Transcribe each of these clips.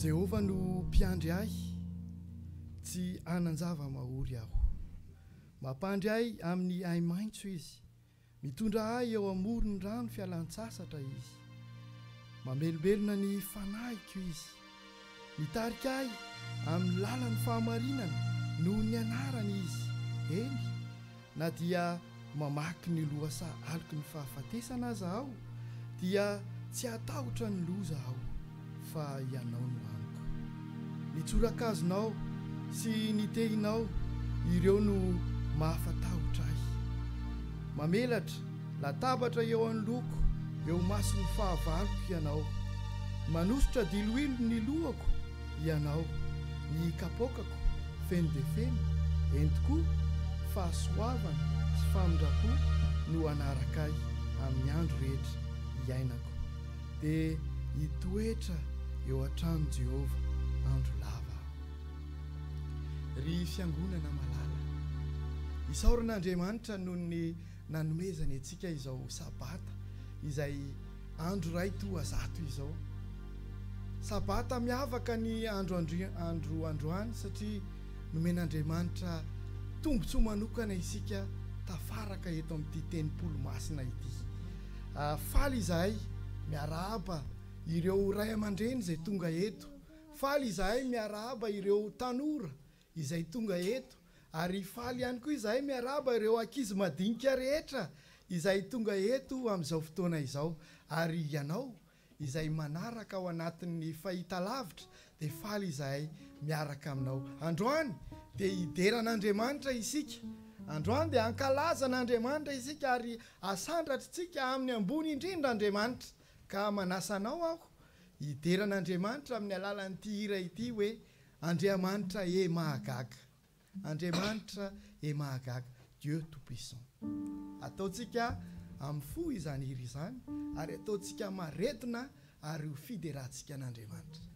Jehova no mpiandry ahy, tsy ananjava mahory aho. Mampandry ahy amin'ny ay maintso izy, mitondra ahy eo amorony rano fialan-tsasatra izy. Mamelobelona ny fanahiko izy, mitarika ahy amin'ny lalany fahamarinana noho ny anarany izy. Eny, na dia mamaky ny lohasa aloko ny fahafatesana aza aho, dia tsy atahotra ny loza aho, fa ianao no amiko. Ny tsorakazonao sy ny tehinao, ireo no mahafatahotra ahy. Mamelatra latabatra eo anoloko, eo masony fahavaloko ianao. Manositra diloilo ny lohako ianao. Ny kapokako feno de feno, eny tokoa fahasoavana sy famindrapo no anaraka ahy amin'ny andro rehetra iainako. Dia hitoetra eo an-trano Jehova andro lava. Ry fiangonana malala, isaoran'Andriamanitra noho ny nanomezany antsika izao sabata, izay andro ray toa zato izao. Sabata miavaka ny androany satria nomen'Andriamanitra tombontsoa manokana isika tafaraka eto amin'ity tenimpolo masina ity. Faly izahay miarahaba ireo ray aman-dreny izay tonga eto. Faly izahay miarahaba ireo tanora izay tonga eto. Ary faly ihany koa izahay miarahaba ireo ankizy madinika rehetra izay tonga eto amin'izao fotoana izao. Ary ianao izay manaraka ao anatin'ny fahitalavitra, dia faly izahay miaraka aminao. Androany dia hideran'Andriamanitra isika. Androany dia ankalaza n'Andriamanitra isika ary asandratritsika amin'ny ambony indrindra Andriamanitra. Ka manasanao aho hideran'Andriamanitra amin'ny alalan'ity hira ity hoe Andriamanitra e mahagaga. Andriamanitra e mahagaga, Dieu tout-puissant. Ataontsika amin'ny fo izany hira izany, ary ataontsika maretina ary ho fiderantsika n'Andriamanitra.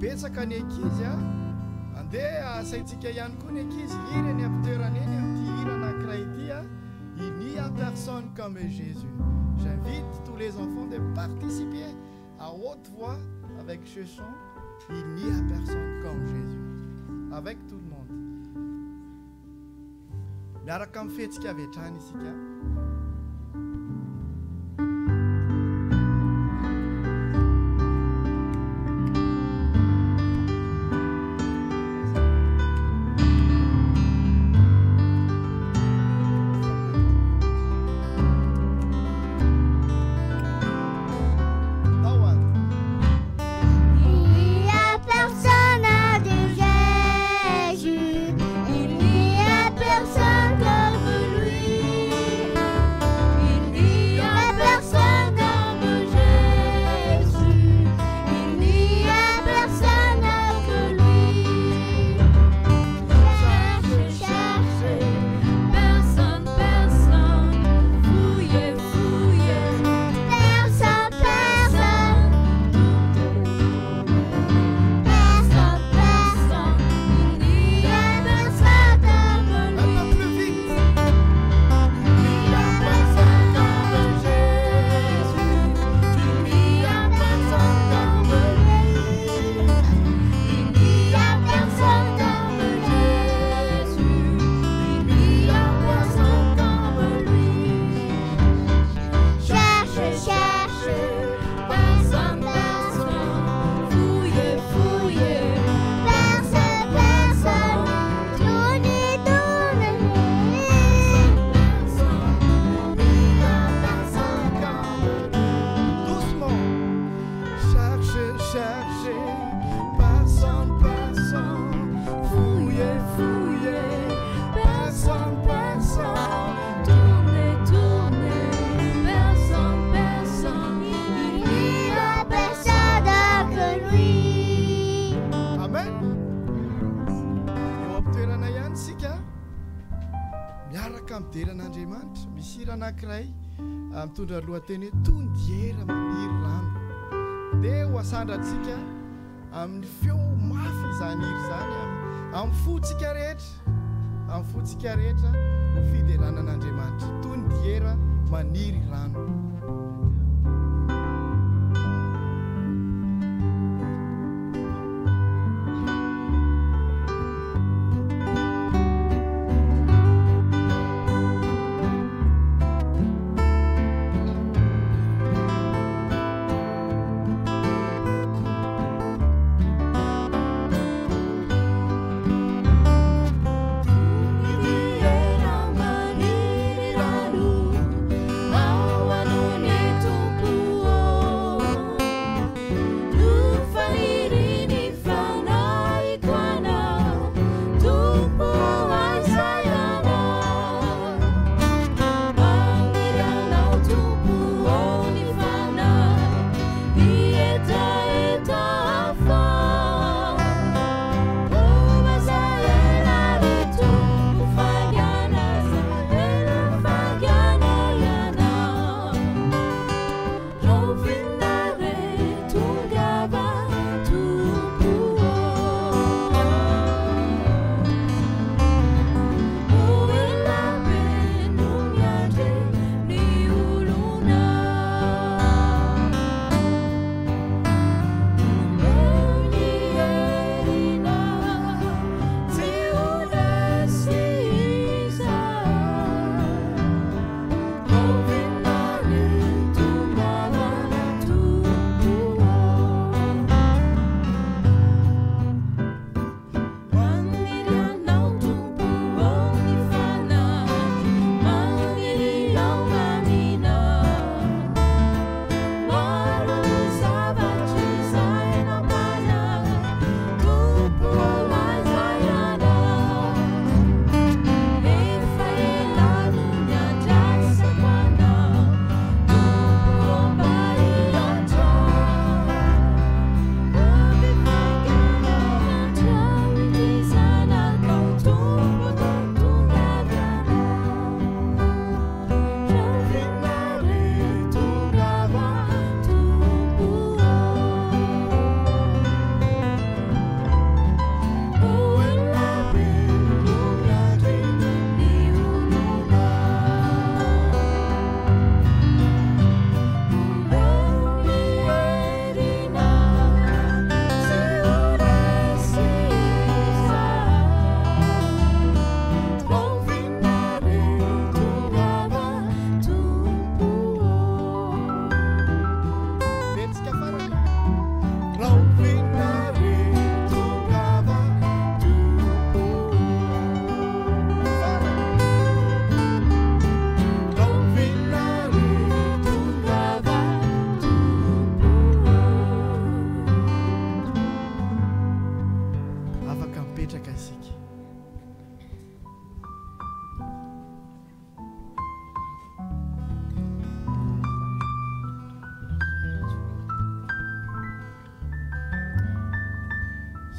Betsaka ny ankizy andeha asaintsika ihany koa ny ankizy hira ny apitoerany eny amin'ity hira anankiray ity. Il n'y a personne comme Jésus. J'invite tous les enfants de participer à haute voix avec ce chant. Il n'y a personne comme Jésus. Avec tout le monde. Miaraka amin'ny fihetsika avy hatrany isika. heran'Andriamanitra misy hira anankiray mitondra lohateny hoe tondiera maniry rano dia ho asandratsika amin'ny feo mafy izany hira izany amin'ny fotsika rehetra ho fideranan'Andriamanitra tondiera maniry rano.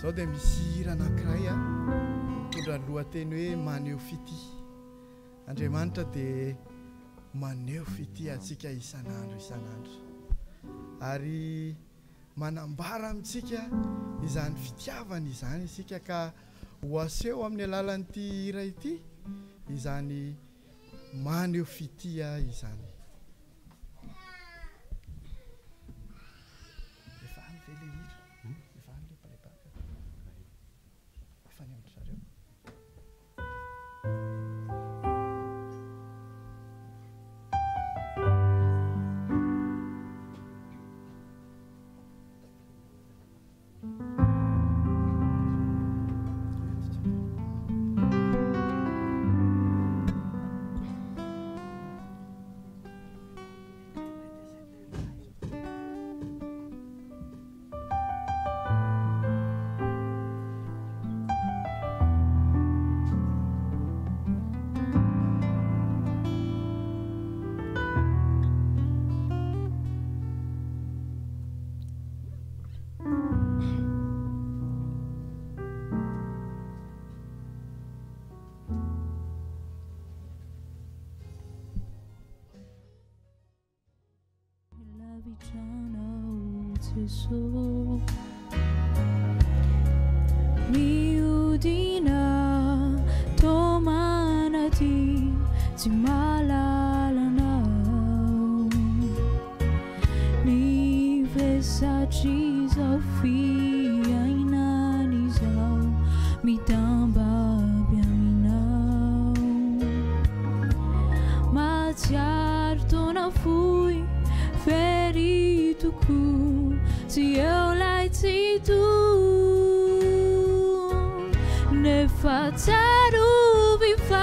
Zao dia misy hira anankiray mitondra lohateny hoe maneho fity. Andriamanitra dia maneho fity antsika isan'andro ary manambara amintsika izany fitiavana izany isika ka ho aseho amin'ny alalan'ity hira ity izany maneho fitia izany. Jesús. Miudina tomanati timalalana ni vesaci Sofia inanizau mitamba biaminau ma certo não fui ferido cu se eu lá te tu ne facciaro vifar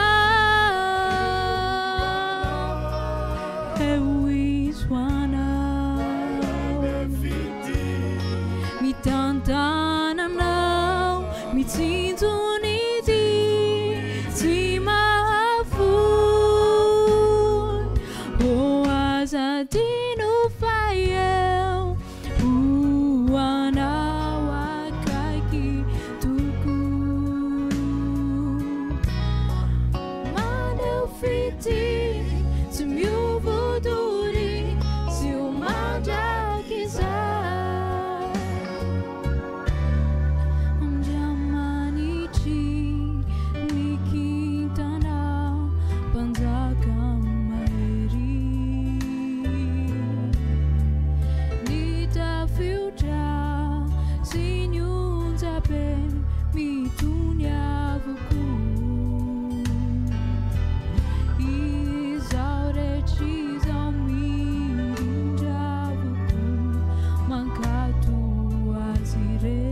e wiswana mi tantana now mi tintuniti si mafu o azadino fayel uana wakaki tuku mano fiti se meu voduri se o manda quiser jamanichi ni quintana panzaka maeri nita future signunza ben mi tunia vuku isaure cisa mi rinja vuku mancatu azire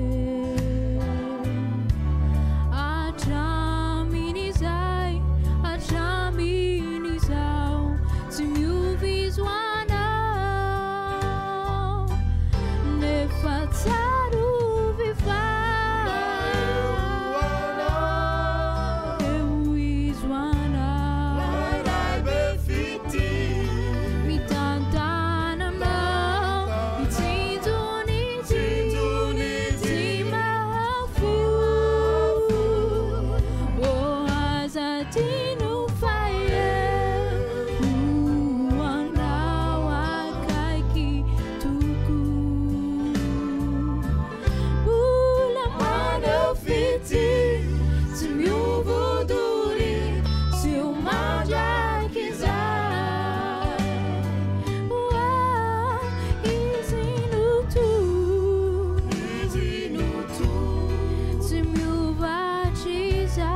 achaminizai achaminizau se mi visuana ne facciaro vifar e visuana mi tantana now mi tintuniti mafu o azatino faye uana wakaiki tuku ula mano fiti se meu voduri se o manja quiser isinu tu se meu batizar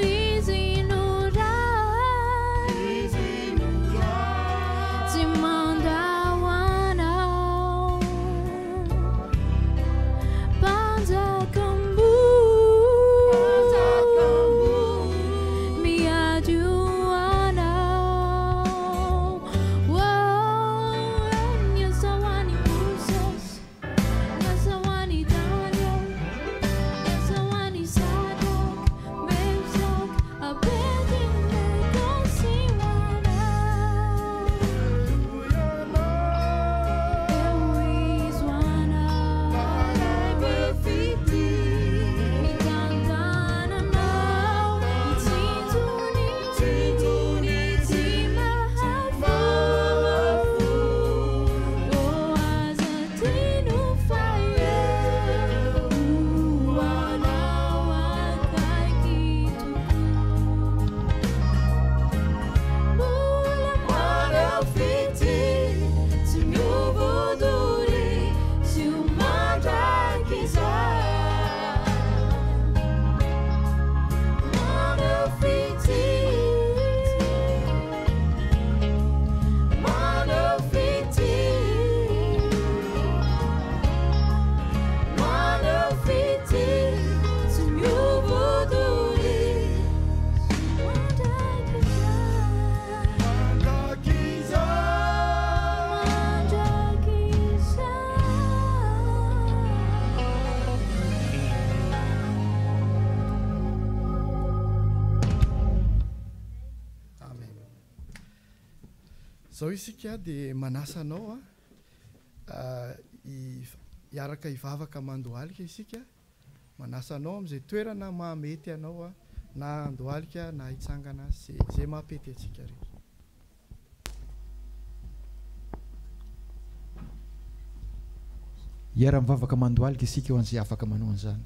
isinu se manda wanau panza kambu mi aduanau nyasawani Moses nyasawani Daniel nyasawani Sadok Meshach Abednego siwana wiswana mi tantana now mi tintuniti mahafu o azatino faye uana wakaiki tuku mula mano fiti se meu voduri se o manda quiser mano fiti se meu voduri manda Amen. Zao isika dia manasa anao hiaraka hivavaka mandohalika isika manasa anao amin'izay toerana mahamety anao na andohalika na hitsangana zay mampety atsika rehetra. Iara-mivavaka mandoalika isika ho an'izay afaka manao an'izany.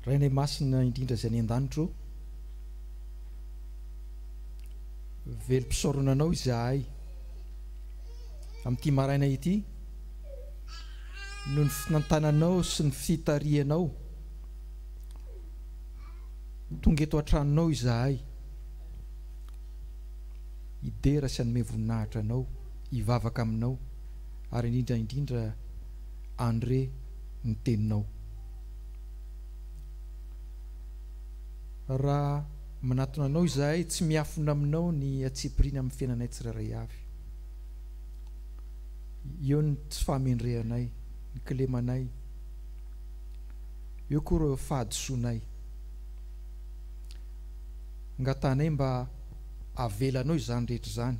Rainay masina indrindra izay any an-danitro, velom-pisaorana anao izahay amin'ity maraina ity, noho ny finantananao sy ny fitarianao tonga eto an-tranonao izahay, idera sy anome voninahitra anao, hivavaka aminao, ary indrindra andre ny teninao. Raha manatona anao izahay tsy miafina aminao ny atsipirina amin'ny fiainanay tsirairay avy. Eo ny tsy fahamendrehanay, ny kilemanay, eo koa ireo fahadisoanay. Angatanay mba avelanao izany rehetra izany,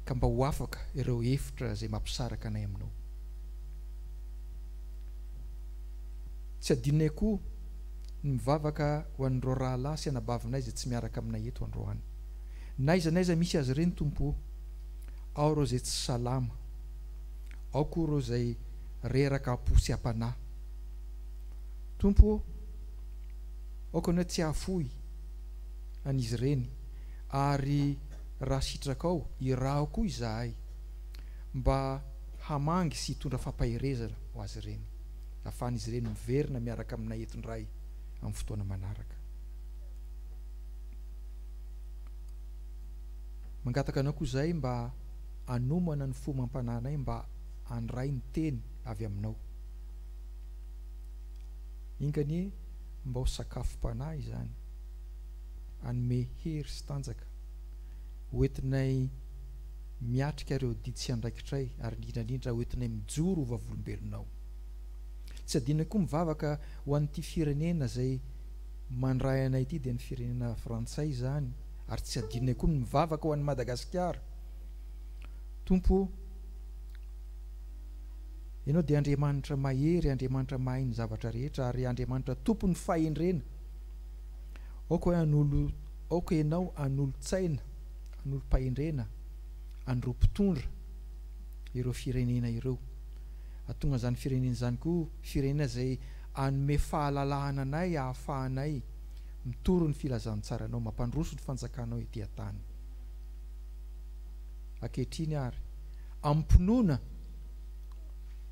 ka mba ho afaka ireo hevitra izay mampisaraka anay aminao. Tsy adinonay koa mivavaka ho an'ireo rahalahy sy anabavinay izay tsy miaraka aminay eto androany. Naiza misy azy ireny Tompo, ao ireo izay tsy salama, ao koa ireo izay reraka apo sy apanahy. Tompo, aokanao tsy hahafoy an'izy ireny, ary raha sitrakao iraho koa izahay mba hamangy sy hitondra fampahirezana ho azy ireny, ahafahan'izy ireny miverina miaraka aminay eto indray amin'ny fotoana manaraka. Mangataka anao koa izay mba hanomana ny fomam-pananay mba handray ny teny avy aminao. Ingany mba ho sakafom-panahy izany, hanome hery sy tanjaka, hoentinay miatrika ireo didy sy andraikitray, ary indrindra hoentinay mijoro ho vavolombelonao. Tsy adinona koa mivavaka ho an'ity firenena izay mandray anay ity dia ny firenena frantsay izany, ary tsy adinona koa mivavaka ho an'ny Madagasikara. Tompo, ianao dia Andriamanitra mahery, Andriamanitra mahay ny zavatra rehetra, ary Andriamanitra tompony fahendrena. Aoka ianao anolo-tsaina, anolo-pahendrena, andro-mpitondra ireo firenena ireo. Atonga izany firenena izany koa firenena izay hanome fahalalahana anay, hahafahanay mitoro ny filazantsaranao, mampandroso ny fanjakanao ety an-tany. Ankehitriny ary ampinoana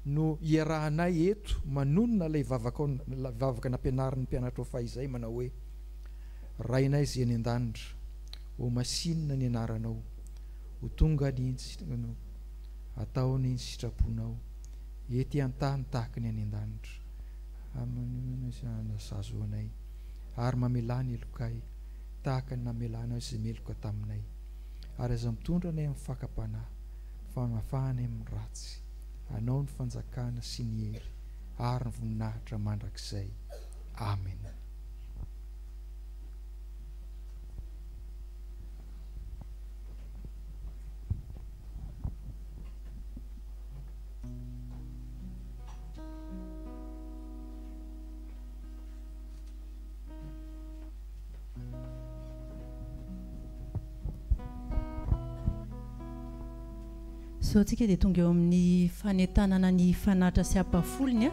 no iarahanay eto manonona ilay vavaka nampianarin'ny mpianatra ho fahizay, manao hoe: rainay izay any an-danitra, ho masinina ny anaranao, ho tonga ny sitraponao, ataony ny sitraponao ety an-tany tahaka ny any an-danitra, amanona sazo anay, ary mamelany elokay tahaka ny namelana izay meloka taminay, ary aza mitondra anay amin'ny fakapanahy, famafanay amin'ny ratsy, anao ny fanjakana sy ny hery ary ny voninahitra mandrakizay. Amen. So antsika dia tonga eo amin'ny fanentanana ny fanatra sy ampafolony a.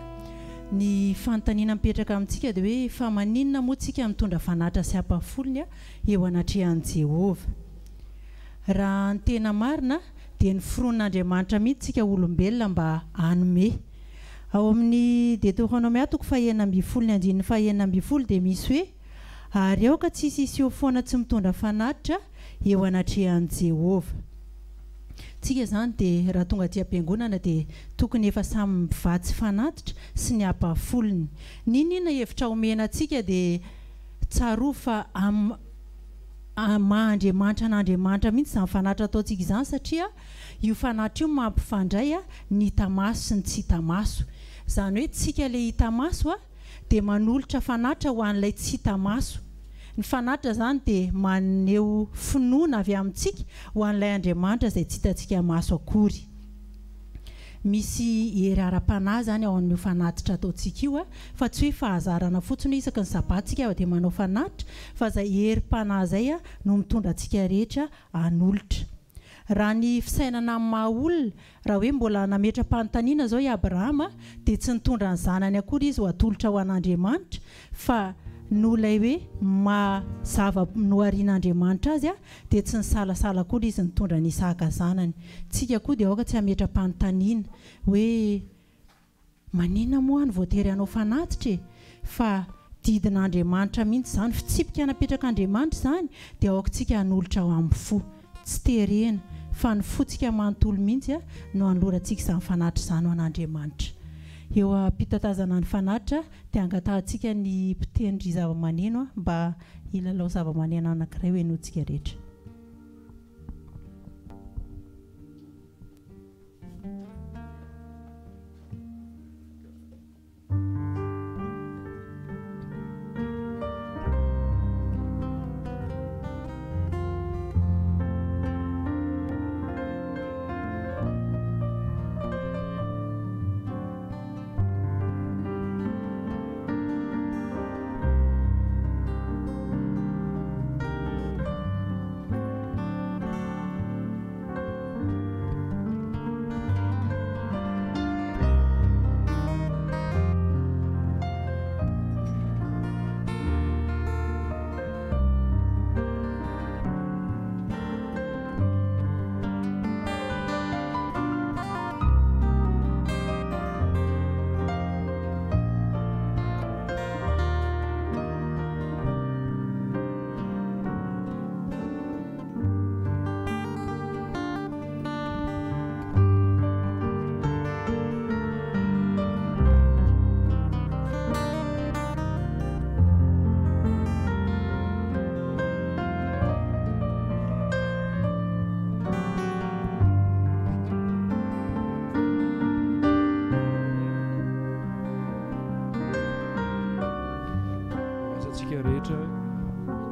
Ny fanontaniana mipetraka amintsika dia hoe fa maninona moa tsika mitondra fanatra sy ampafolony a eo anatrehan'i Jehova. Raha ny tena marina dia ny fironan'Andriamanitra mihitsy tsika olombelona mba hanome. Ao amin'ny Deutéronome toko 2:1-20 dia misy hoe: ary aoka tsisy iseho foana tsy mitondra fanatitra eo anatrehan'i Jehova. Tsika zany dia raha tonga aty am-piangonana dia tokony efa samy mivatsy fanatitra sy ny ampafolony. Ninona hevitra omena antsika dia tsaroa fa maha-Andriamanitra an'Andriamanitra mihitsy izany fanatitra ataontsika izany, satria io fanatitra io mampifandray ny hita maso sy ny tsy hita maso. Izany hoe tsika ilay hita maso dia manolotra fanatitra ho an'ilay tsy hita maso. Ny fanatitra zany dia maneho finoana avy amintsika ho an'ilay Andriamanitra izay tsy hitantsika maso akory. misy hery ara-panahy zany ao amin'io fanatitra ataontsika io a fa tsy hoe fahazarana fotsiny isaky ny sabatsika ao dia manao fanatitra fa zay hery-panahy zay a no mitondra antsika rehetra an'olotra raha ny fisainana amin'ny maha olona raha hoe mbola nametra-panontaniana zao i Abrahama dia tsy nitondra ny zanany akory izy ho atolotra ho an'Andriamanitra fa no ilay hoe mazava noharian'Andriamanitra azy a dia tsy nisalasala akory izy nitondra ny Isaka zanany. Tsika koa dia aoka tsy hametra-panontaniana hoe maninona moa ny voatery hanao fanatitra e fa didin'Andriamanitra mihitsy zany fitsipika napetraka-Andriamanitra zany dia aoka tsika hanolotra ao amin'ny fo tsy terena fa ny fotsika manontolo mihitsy a no anorantsika izany fanatitra izany ho an'Andriamanitra. Eo ampitatazana ny fanatitra dia angatahantsika ny mpitendry zava-maneno mba hilalao zava-maneno anankiray hoe notsika rehetra.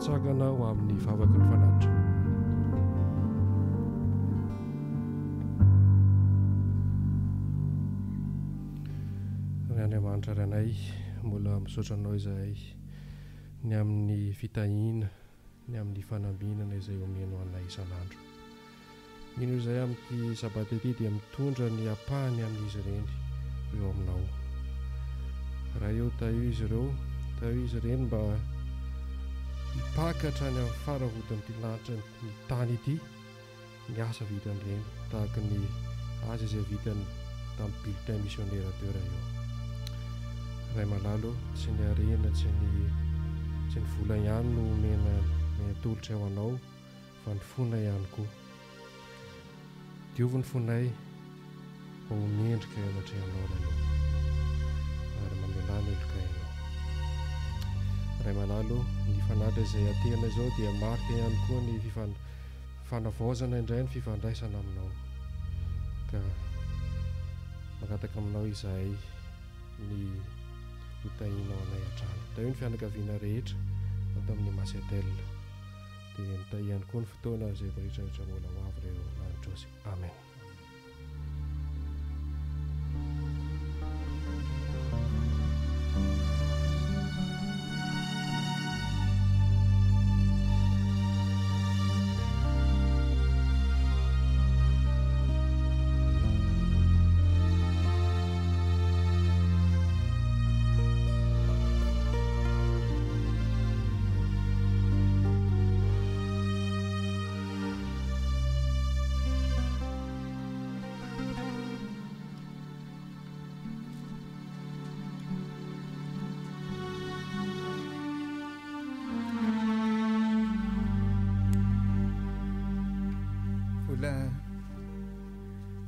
Tsagana ho amin'ny vavaky ny fanatitra. Ry Andriamanitra ranay, mbola misaotra anao izahay ny amin'ny fitahiana, ny amin'ny fanambinana izay omena anay isan'andro. Mino izay amin'ity sabata ity dia mitondra ny apahany amin'izy ireny eo aminao. Raha eo taio izy ireny mba hipakatra ny amin'ny farahodin'ity lanitra ny tany ity ny asa vitan'ireny tahaka ny asa izay vitany tamin'ny bulletin missionnaire teo raha eo. Ray malalo tsy ny arena tsy ny vola ihany no omena ny atolotra eo anao fa ny fona ihany koa. Diovy ny fonay mba homendrika eo anatrehanao raha eo ary mamelana eloka ianao. Ray malalo ny fanatitra izay atehana izao dia marika ihany koa ny fanavaozana indray ny fifandraisana aminao ka mangataka aminao izahay ny hotahinao anay hatrany. Taio ny fianakaviana rehetra atao amin'ny Masetel dia nitahy ihany koa ny fotoana izay rehetrarehetra mbola ho avy ireo androsy. Amen.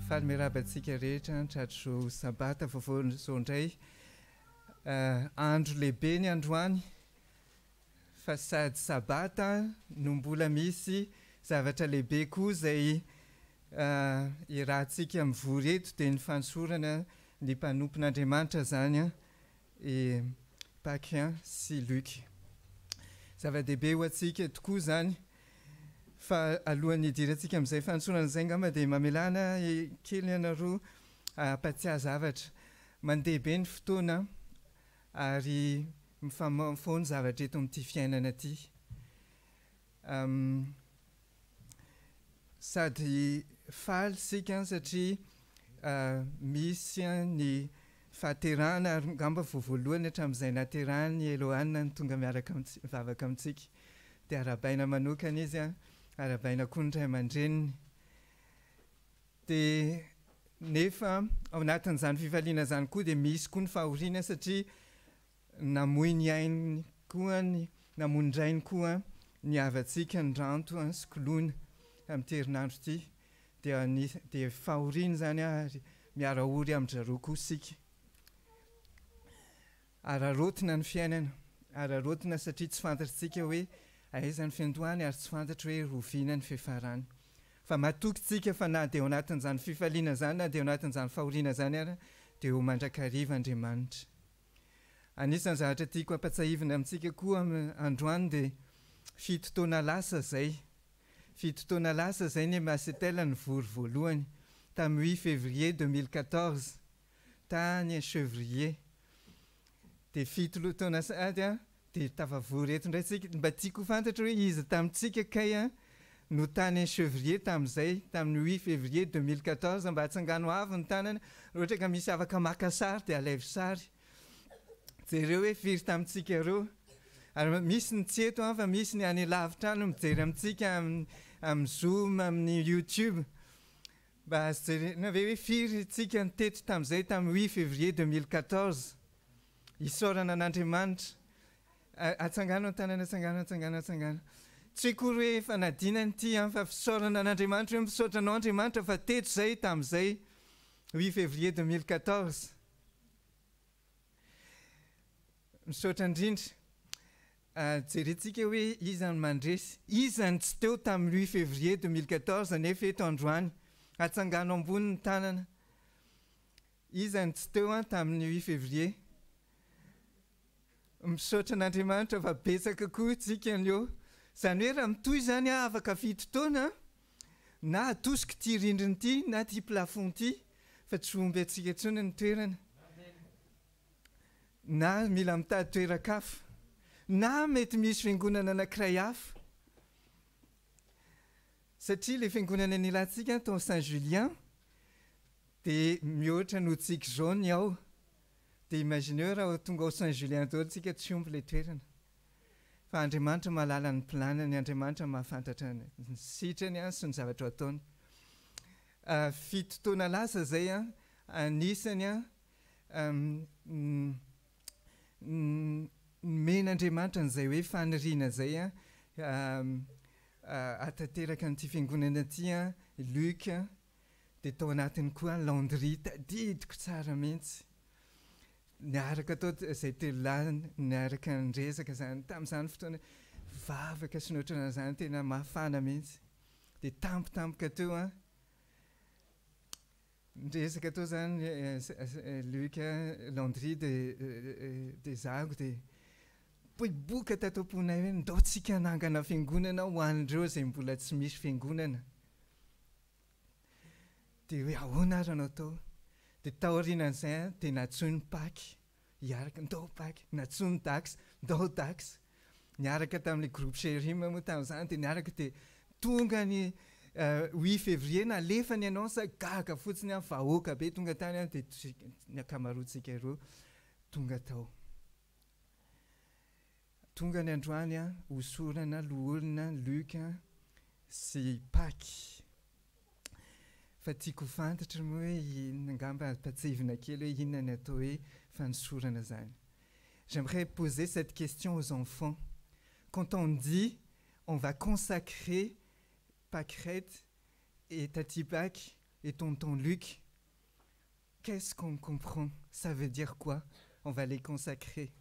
Falmerabantsika rehetra tratro sabata vaovao zao indray andro lehibe ny androany fa sady sabata no mbola misy zavatra lehibe koa izay irahantsika mivory eto dia ny fansorana ny mpanompon'Andriamanitra zany a Paquin sy Luc. Zava-dehibe ho antsika tokoa zany fa alohan'ny hidirantsika amin'izay fansorana izay ngamba dia mamelana kely ianareo ampatsiahy zavatra mandeha be ny fotoana ary mifamafony zavatra eto amin'ity fiainana ity. Sady faly sika satria misy ny fahaterahana ary ngamba voalohany hatramin'izay naterahany Eloana ny tonga miaraka mivavaka amintsika. Dia arabaina manokana izy arabaina koa ny ray aman-dreniny. Dia nefa ao anatin'izany fifaliana zany koa dia misy koa ny fahoriana satria namoy ny ainy koa namoy ny drainy koa ny havantsika ny ranto sikoloana amin'ity herinandro ity. Dia fahoriana zany ary miara-ory amin-drareo koa sika. Ararotina ny fiainana, ararotina satria tsy fantatritsika hoe aiza ny fiandohany ary tsy fantatra hoe roviana ny fiafarany. Fa matoky tsika fa na dia ao anatin'izany fifaliana zany na dia ao anatin'izany fahoriana zany ary dia ho mandrakariva Andriamanitra. Anisan'ny zavatra tiako ampatsahivina amintsika koa androany dia fito taona lasa zay. Fito taona lasa zay ny Masetel ny vory voalohany tamin'ny 8 février 2014 tany Chevrier. Dia fito taona sady dia tafavory eto indray tsika. Mba tiako fantatra hoe izy tamintsika kay no tany Chevrier tamin'izay tamin'ny 8 février 2014 mba hatsangano avy ny tanana ohatra ka misy afaka maka sary dia alaivo sary. Jereo hoe firy tamintsika ireo. Ary misy ny tsy eto fa misy ny any lavitra any mijery amintsika amin'ny Zoom, amin'ny YouTube. Mba azo jerena ve hoe firy tsika ny teto tamin'izay tamin'ny 8 février 2014. Isaorana an'Andriamanitra. Atsangano ny tanana, atsangano. Tsy kory hoe fanadinany ity fa fisaorana an'Andriamanitra hoe misaotra anao Andriamanitra fa teto zay tamin'izay 8 février 2014. Misaotra indrindra. Jerentsika hoe iza ny mandresy, iza ny tsy teo tamin'ny 8 février 2014 nefa eto androany. Atsangano ambony ny tanana. Iza ny tsy teo tamin'ny 8 février. Misaotra an'Andriamanitra fa betsaka koa tsika ny eo. Zany hoe raha mitohy zany afaka fito taona na atosika ity rindriny ity na ity plafond ity fa tsy omby atsika intsony ny toerana. Na mila mitady toeran-kafa na mety misy fiangonana anankiray hafa. Satria ilay fiangonana nilantsika tao Saint-Julien dia mihoatra no tsik jaune ao. Dia imagineo raha tonga ao Saint-Julien tao tsika tsy omby ilay toerana. Fa Andriamanitra mahalala ny planany, Andriamanitra mahafantatra ny sitrany sy ny zavatra ataony. Fito taona lasa zay anisany men'Andriamanitra n'izay hoe faniriana zay atateraka n'ity fiangonana ity Luc dia tao anatiny koa Landry tadidiko tsara mihitsy. Niaraka tao izay telo lahy niaraka nresaka zany tamin'izany fotoana vavaka sy ny ohatran'izany zany tena mafana mihitsy. Dia tampotampoka teo niresaka tao zany Luc Landry dia zago dia poiboka tato am-ponay hoe ndao tsika hanangana fiangonana ho an'ireo izay mbola tsy misy fiangonana. Dia hoe ahoana ary anao tao? Dia taorianan'izay dia natsoiny Paky hiaraka ndao Paky, natsoiny Dax ndao Dax. Niaraka tamin'ilay groupe Chérima moa tamin'izany dia niaraka dia tonga ny 8 février nalefany ianao sa gaga fotsiny vahoaka be tonga tany dia ny akamaroantsika ireo tonga tao. Tonga ny androany hosorana loholona Luc sy Paky. Fa tiako fantatra moa hoe ngamba ampatsahivina kely hoe inona ny atao hoe fanosorana zany. J'aimerais poser cette question aux enfants. Quand on dit on va consacrer Pâquerette et Tati Pâques et tonton Luc, qu'est-ce qu'on comprend? Ça veut dire quoi? On va les consacrer.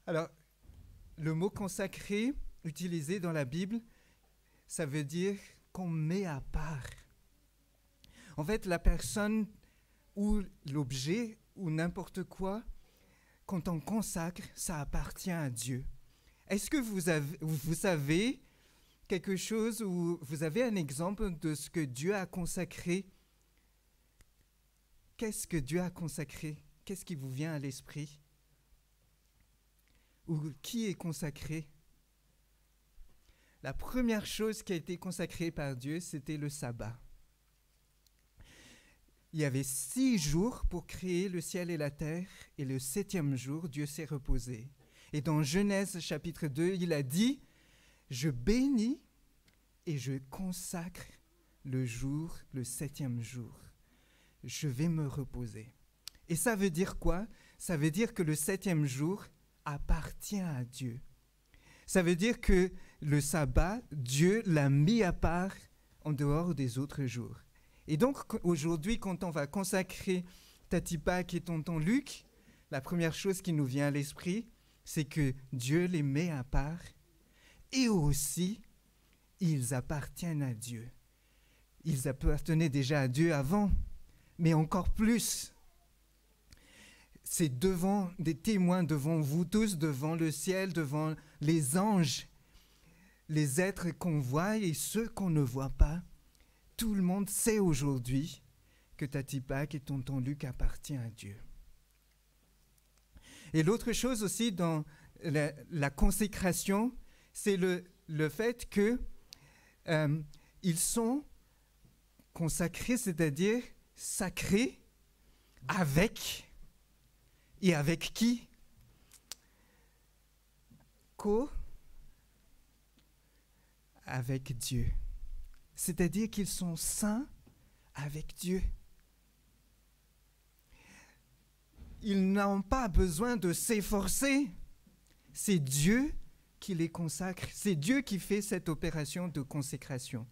Alors, le mot consacrer utilisé dans la Bible, ça veut dire qu'on met à part. En fait, la personne ou l'objet ou n'importe quoi, quand on consacre, ça appartient à Dieu. Est-ce que vous savez quelque chose ou vous avez un exemple de ce que Dieu a consacré qu'est-ce que Dieu a consacré? Qu'est-ce qui vous vient à l'esprit? Ou qui est consacré? La première chose qui a été consacrée par Dieu, c'était le sabbat. Il y avait 6 jours pour créer le ciel et la terre, et le 7e jour, Dieu s'est reposé. Et dans Genèse chapitre 2, il a dit, « Je bénis et je consacre le jour, le 7e jour. Je vais me reposer. » Et ça veut dire quoi? Ça veut dire que le 7e jour appartient à Dieu. Ça veut dire que le sabbat, Dieu l'a mis à part en dehors des autres jours. Et donc, aujourd'hui, quand on va consacrer Tati Pâques et tonton Luc, la première chose qui nous vient à l'esprit, c'est que Dieu les met à part et aussi, ils appartiennent à Dieu. Ils appartenaient déjà à Dieu avant, mais encore plus. C'est devant des témoins, devant vous tous, devant le ciel, devant les anges, les êtres qu'on voit et ceux qu'on ne voit pas. Tout le monde sait aujourd'hui que Tati Pâques et tonton Luc appartiennent à Dieu. Et l'autre chose aussi dans la consécration, c'est le fait que ils sont consacrés, c'est-à-dire sacrés avec, et avec qui? Avec Dieu. C'est-à-dire qu'ils sont saints avec Dieu. Ils n'ont pas besoin de s'efforcer. C'est Dieu qui les consacre. C'est Dieu qui fait cette opération de consécration.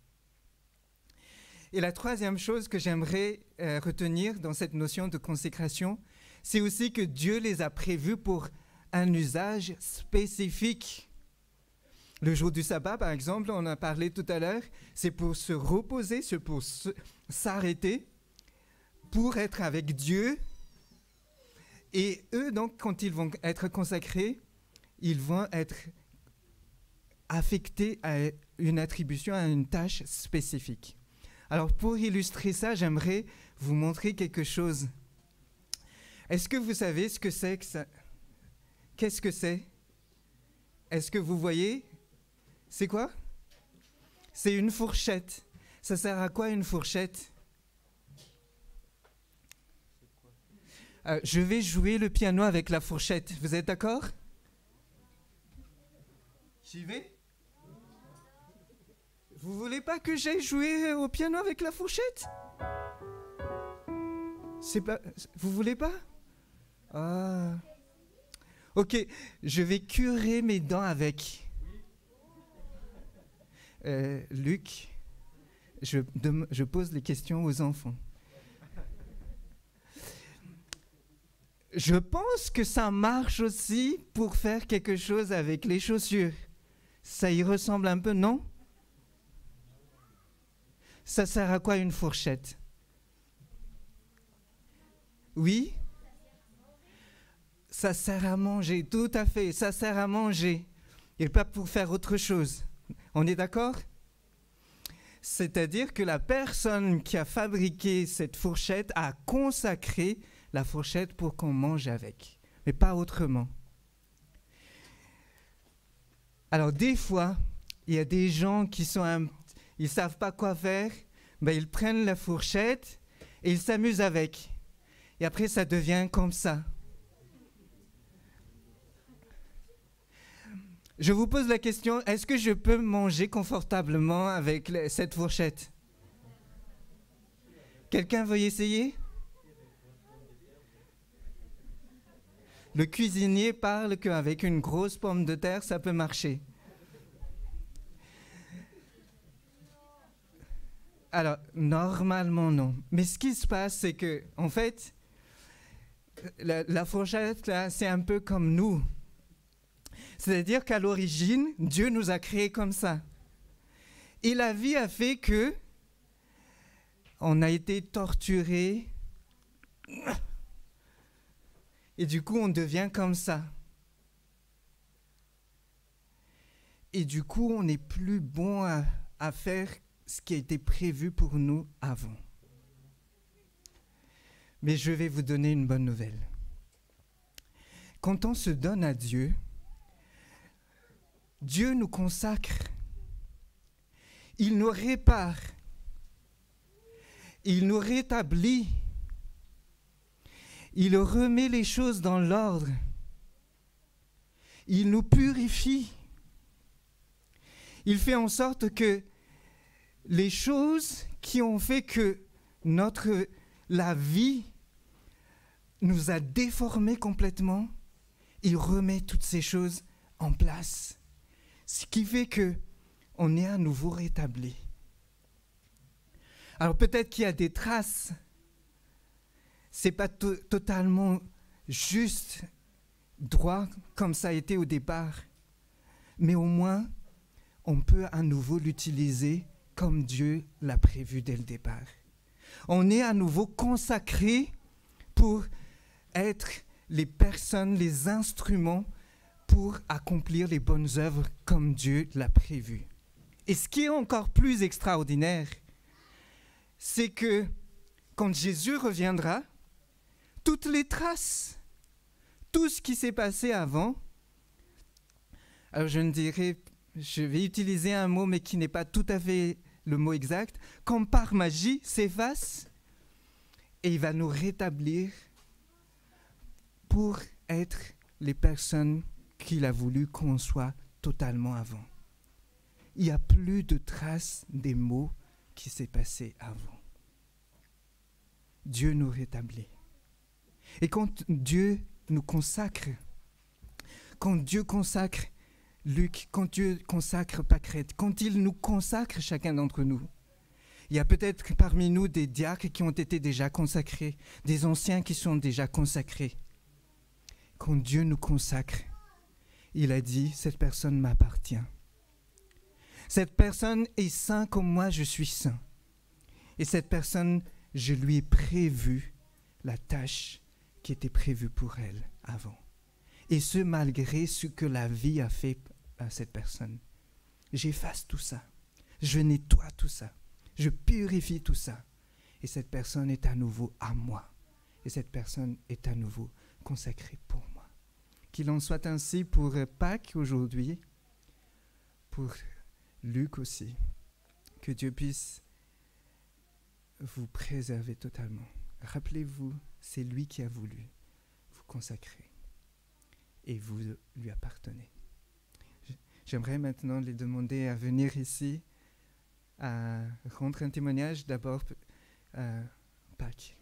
Et la troisième chose que j'aimerais retenir dans cette notion de consécration, c'est aussi que Dieu les a prévus pour un usage spécifique. Le jour du sabbat, par exemple, on a parlé tout à l'heure, c'est pour se reposer, c'est pour s'arrêter, pour être avec Dieu. Et eux, donc, quand ils vont être consacrés, ils vont être affectés à une attribution, à une tâche spécifique. Alors, pour illustrer ça, j'aimerais vous montrer quelque chose. Est-ce que vous savez ce que c'est que ça? Qu'est-ce que c'est? Est-ce que vous voyez? C'est quoi? C'est une fourchette. Ça sert à quoi une fourchette? Je vais jouer le piano avec la fourchette. Vous êtes d'accord? J'y vais? Vous voulez pas que j'aille jouer au piano avec la fourchette? C'est pas... Vous voulez pas? Ah. Ok, je vais curer mes dents avec. Luc, je pose les questions aux enfants. Je pense que ça marche aussi pour faire quelque chose avec les chaussures. Ça y ressemble un peu, non? Ça sert à quoi une fourchette? Oui? Ça sert à manger, tout à fait, ça sert à manger. Et pas pour faire autre chose. On est d'accord? C'est-à-dire que la personne qui a fabriqué cette fourchette a consacré la fourchette pour qu'on mange avec, mais pas autrement. Alors des fois, il y a des gens qui sont ils savent pas quoi faire, ben ils prennent la fourchette et ils s'amusent avec. Et après ça devient comme ça. Je vous pose la question, est-ce que je peux manger confortablement avec cette fourchette? Quelqu'un veut y essayer? Le cuisinier parle qu'avec une grosse pomme de terre, ça peut marcher. Alors, normalement, non. Mais ce qui se passe, c'est que, en fait, la fourchette, là, c'est un peu comme nous. C'est-à-dire qu'à l'origine, Dieu nous a créés comme ça. Et la vie a fait que on a été torturés. Et du coup, on devient comme ça. Et du coup, on n'est plus bon à faire ce qui a été prévu pour nous avant. Mais je vais vous donner une bonne nouvelle. Quand on se donne à Dieu, Dieu nous consacre. Il nous répare. Il nous rétablit. Il remet les choses dans l'ordre. Il nous purifie. Il fait en sorte que les choses qui ont fait que la vie nous a déformés complètement, il remet toutes ces choses en place. Ce qui fait que on est à nouveau rétabli. Alors peut-être qu'il y a des traces. C'est pas totalement juste, droit, comme ça a été au départ. Mais au moins, on peut à nouveau l'utiliser comme Dieu l'a prévu dès le départ. On est à nouveau consacré pour être les personnes, les instruments pour accomplir les bonnes œuvres comme Dieu l'a prévu. Et ce qui est encore plus extraordinaire, c'est que quand Jésus reviendra, toutes les traces, tout ce qui s'est passé avant, alors je vais utiliser un mot mais qui n'est pas tout à fait le mot exact, comme par magie, s'efface et il va nous rétablir pour être les personnes qu'il a voulu qu'on soit totalement avant. Il n'y a plus de traces des mots qui s'est passé avant. Dieu nous rétablit. Et quand Dieu nous consacre, quand Dieu consacre Luc, quand Dieu consacre Pâquerette, quand il nous consacre chacun d'entre nous, il y a peut-être parmi nous des diacres qui ont été déjà consacrés, des anciens qui sont déjà consacrés. Quand Dieu nous consacre, il a dit, cette personne m'appartient. Cette personne est saint comme moi je suis saint. Et cette personne, je lui ai prévu la tâche qui était prévue pour elle avant. Et ce, malgré ce que la vie a fait à cette personne. J'efface tout ça. Je nettoie tout ça. Je purifie tout ça. Et cette personne est à nouveau à moi. Et cette personne est à nouveau consacrée pour moi. Qu'il en soit ainsi pour Pâques aujourd'hui, pour Luc aussi. Que Dieu puisse vous préserver totalement. Rappelez-vous, c'est lui qui a voulu vous consacrer. Et vous lui appartenez. J'aimerais maintenant les demander à venir ici, à rendre un témoignage d'abord à Pâques.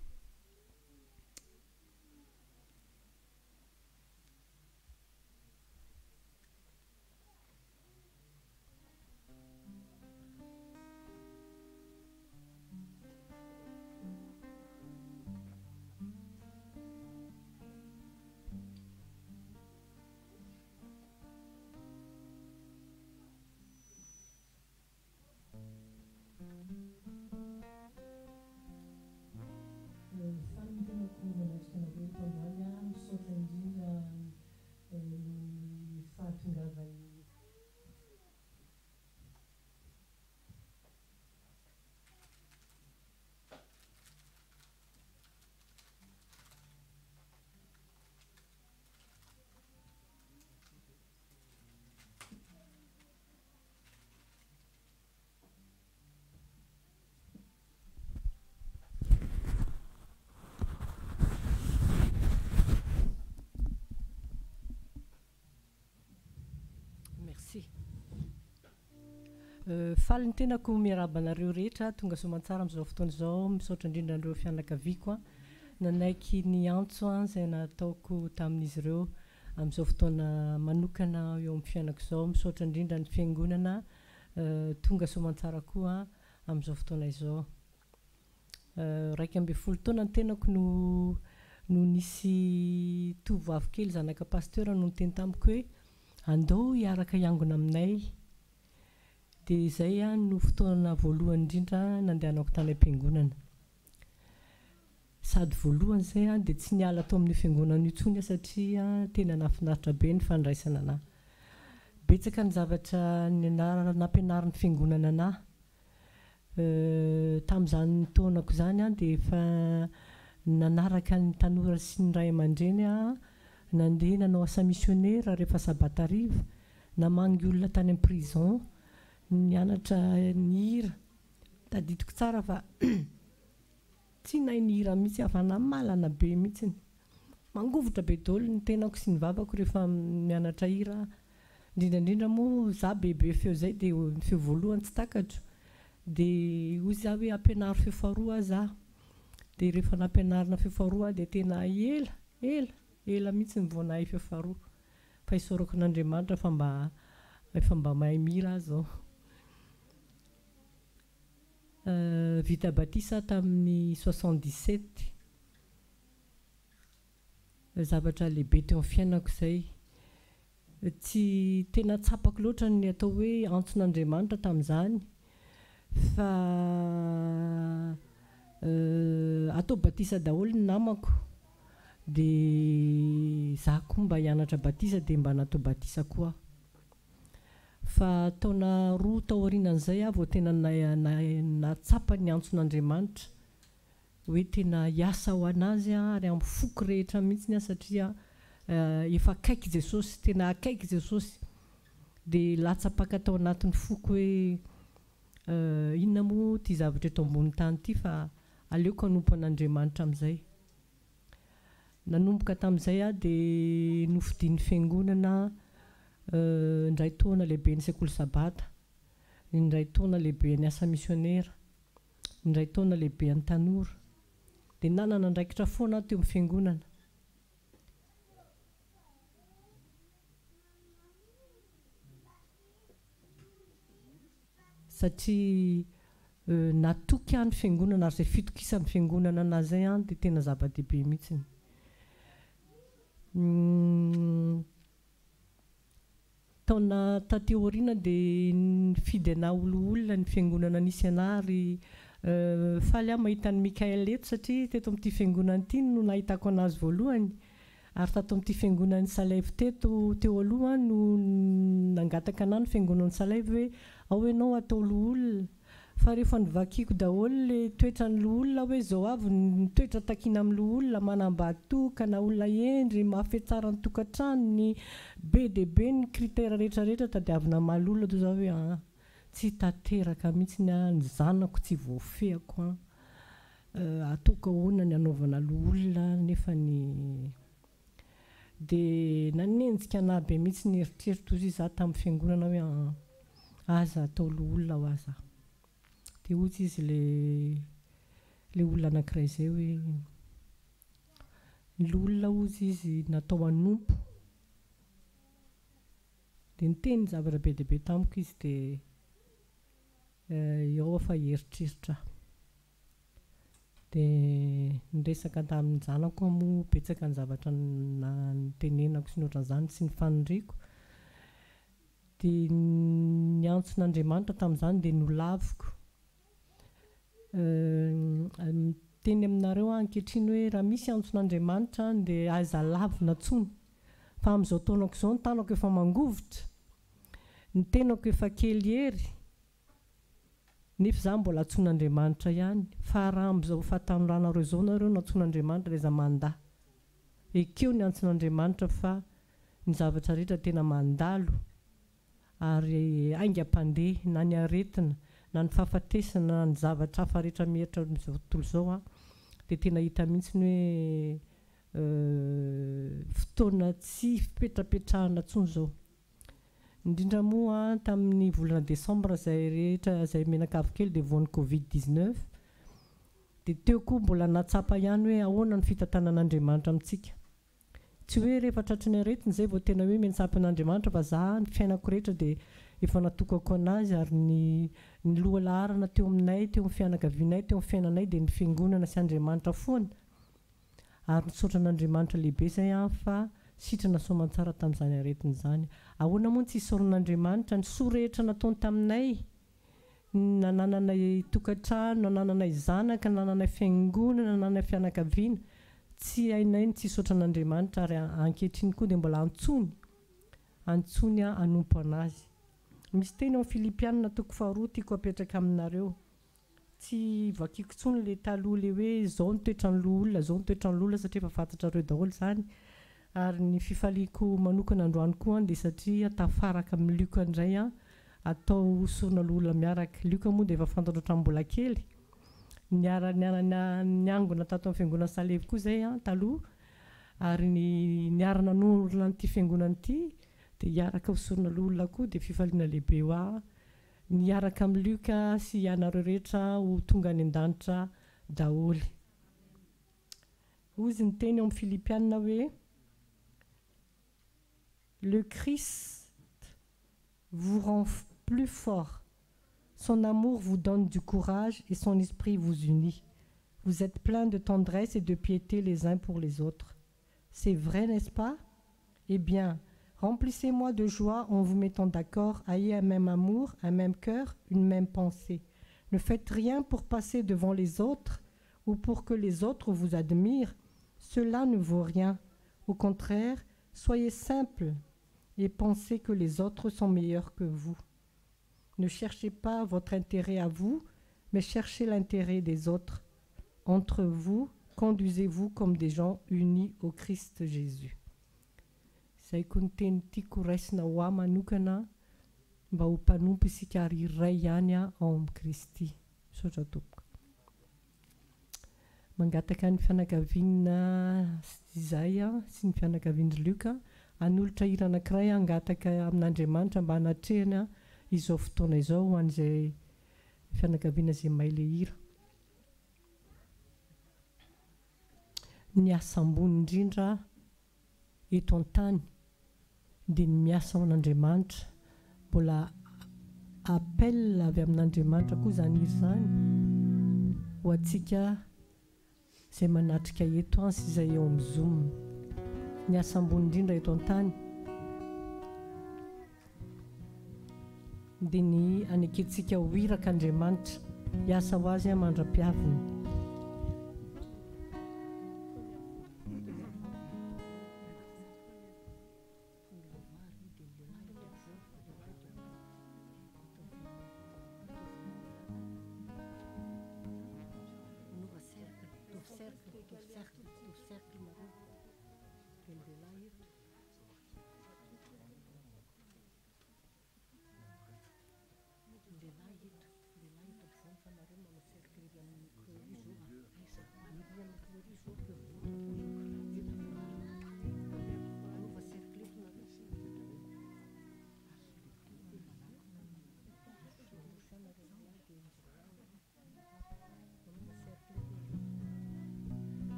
Faly ny tenako miarabanareo rehetra tonga soamantsara amin'izao fotoana izao misaotra indrindra andreo fianakaviako a nanaiky ny antso a izay nataoko tamin'izy ireo amin'izao fotoana manokana eo amin'ny fiainako izao misaotra indrindra ny fiangonana tonga soamantsara koa amin'izao fotoana izao 12 taona ny tenako no nisy tovovavy kely zanaka pasteur no niteny tamiko hoe andao hiaraka hiangona aminay. Dia izay no fotoana voalohany indrindra nandehanako tany am-piangonana. Sady voalohany izay dia tsy niala tao amin'ny fiangonana io intsony satria tena nahafinaritra be ny fandraisana anahy. Betsaka ny zavatra nampianarin'ny fiangonana anahy. Tamin'izany taonako izany dia efa nanaraka ny tanora sy ny ray aman-dreny nandeha nanao asa missionnaire rehefa sabata ariva namangy olona tany amin'ny prison nianatra ny hira tadidiko tsara fa tsy nahy ny hira mihitsy afa namalana be mihitsy mangovotra be daholo ny tenako sy ny vavako rehefa mianatra hira indrindrandrindra moa za bebe feo zay dia ny feo voalohany tsy takatro dia hoy za hoe ampianaro feo faharoa za dia rehefa nampianarina feo faharoa dia tena ela mihitsy ny vao nahay feo faharoa fa isorako n'Andriamanitra fa mba mahay mihira aho zao vita batisa tamin'ny 77 zavatra lehibe teo amin'ny fiainako izay tsy tena tsapako loatra ny atao hoe antson'Andriamanitra tamin'izany fa atao batisa daholo ny namako dia za koa mba hianatra batisa dia mba natao batisa koa fa taona 2 tao aorianan'izay vao tena natsapa ny antson'Andriamanitra hoe tena hiasa ho anazy ary amin'ny foko rehetra mihitsy satria efa akaiky Jesosy tena akaiky Jesosy dia latsapaka tao anatin'ny foko hoe inona moa ty zavatra eto ambony tany ity fa aleoko hanompo an'Andriamanitra amin'izay nanomboka tamin'izay dia nofidian'ny fiangonana indray taona lehibe ny sekoly sabata indray taona lehibe ny asa missionnaire indray taona lehibe ny tanora dia nanana andraikitra foana teo amin'ny fiangonana satria natoky ny fiangonana ary izay fitokisa amin'ny fiangonana anazay dia tena zava-dehibe mihitsy taona tateoriana dia nifidy ana olona ny fiangonana nisy anary faly aho mahita ny Mikael eto satria teto amin'ity fiangonana ity no nahitako anazy voalohany ary tato amin'ity fiangonan'ny Salaivo teo aloha no nangataka anahy ny fiangonan'ny Salaivo hoe ao ianao atao loholona fa rehefa nivakiako daholo le toetra ny loholona hoe zao avy ny toetra takina amin'ny loholona manambatoka na olona endry mafy tsara ny tokantranony be dia be ny critère rehetrarehetra tadiavina malolona toy izao hoe tsy tanteraka mihitsy ny zanako tsy voafehako ataoko ahoana ny anaovana loholona nefa ny dia nanenjika anahy be mihitsy ny eritreritro izy za tamin'ny fiangonana hoe aza atao loholona ho aza dia ozy izy le olona anankiray izay hoe ny loholona ozy izy natao hanompo dia niteny zavatra be dia be tamiko izy dia eo fa hieritreritra dia niresaka tamin'ny zanako moa betsaka ny zavatra nitenenako sy ny ohatran'izany sy ny fanondriako dia ny antson'Andriamanitra tamin'izany dia nolaviko teny aminareo ankehitriny hoe raha misy antson'Andriamanitra dia aza lavina tsony fa amin'izao taonako izao ny tanako efa mangovotra ny tenako efa kely ery nefa za mbola antson'Andriamanitra ihany fa raha amin'izao fahatanorana izao nareo no antson'Andriamanitra dia za mandahy ekeo ny antson'Andriamanitra fa ny zavatra rehetra tena mandalo ary aingam-pandeha na ny aretina na ny fahafatesana na ny zavatra hafa rehetra miheritra amin'izao tontolo izao dia tena hita mihitsy hoe fotoana tsy fipetrapetrahana intsony izao indrindra moa tamin'ny volana desambra izay rehetra izay menakavy kely dia voan'ny Covid-19 dia teo koa mbola natsapa ihany hoe ahoana ny fitantanan'Andriamanitra amintsika tsy hoe rehefa tratry ny aretina izay vao tena hoe miantsampy an'Andriamanitra fa za ny fiainako rehetra dia efa natokako anazy ary ny loha laharana teo aminay teo amin'ny fianakavianay teo amin'ny fiainanay dia ny fiangonana sy Andriamanitra foana ary nisaotra an'Andriamanitra lehibe izay fa sitrana soamantsara tamin'izany aretina izany ahoana moa tsy isaoran'Andriamanitra ny soa rehetra nataony taminay nanananay tokantrano nanananay zanaka nananay fiangonana nananay fianakaviana tsy hainay ny tsy isaotra an'Andriamanitra ary ankehitriny koa dia mbola antsony hanompo anazy misy teny ao Filipianina toko 2 tiako apetraka aminareo tsy vakiko tsony le taloha le hoe zao nitoetranylo olona zao nitoetranylo olona satria efa fantatrareo daholo zany ary ny fifaliako manokana androany koa dia satria tafaraka amin'ny lioka indray atao sorona loolona miaraka lioka moa dia efa fantatra ohatran'ny mbola kely niangona tato amin'ny fiangonana Salevy koa zay taloha ary niarana norona n'ity fiangonana ity dia hiaraka hosorona loolona koa dia fifaliana lehibe hoa niaraka amin'ny lioka sy ianareo rehetra ho tonga any an-danitra daholy ozy ny teny eo amin'ny Filipianina hoe le Christ vous rend plus fort. Son amour vous donne du courage et son esprit vous unit. Vous êtes pleins de tendresse et de piété les uns pour les autres. C'est vrai, n'est-ce pas? Eh bien, remplissez-moi de joie en vous mettant d'accord, ayez un même amour, un même cœur, une même pensée. Ne faites rien pour passer devant les autres ou pour que les autres vous admirent. Cela ne vaut rien. Au contraire, soyez simples et pensez que les autres sont meilleurs que vous. Ne cherchez pas votre intérêt à vous, mais cherchez l'intérêt des autres. Entre vous, conduisez-vous comme des gens unis au Christ Jésus. Zay koa ny teny tiako raisina ho ahy manokana mba ho mpanompo isika ary iray ihany ao amin'ny Kristy. Misaotra tompoko. Mangataka ny fianakaviana izay sy ny fianakavian'ny Luka anolotra hira anankiray angataka amin'Andriamanitra mba hanatrehana izao fotoana izao ho an'izay fianakaviana izay mahay le hira. Ny asa ambony indrindra eto an-tany dia ny miasa ao an'Andriamanitra mbola appel avy amin'Andriamanitra koa zany hira zany ho antsika izay manatrika eto sy izay eo amin'ny Zoom. Ny asa ambony indrindra eto an-tany dia ny aneketsika ho hiraka Andriamanitra hiasa ho azy mandra-piaviny.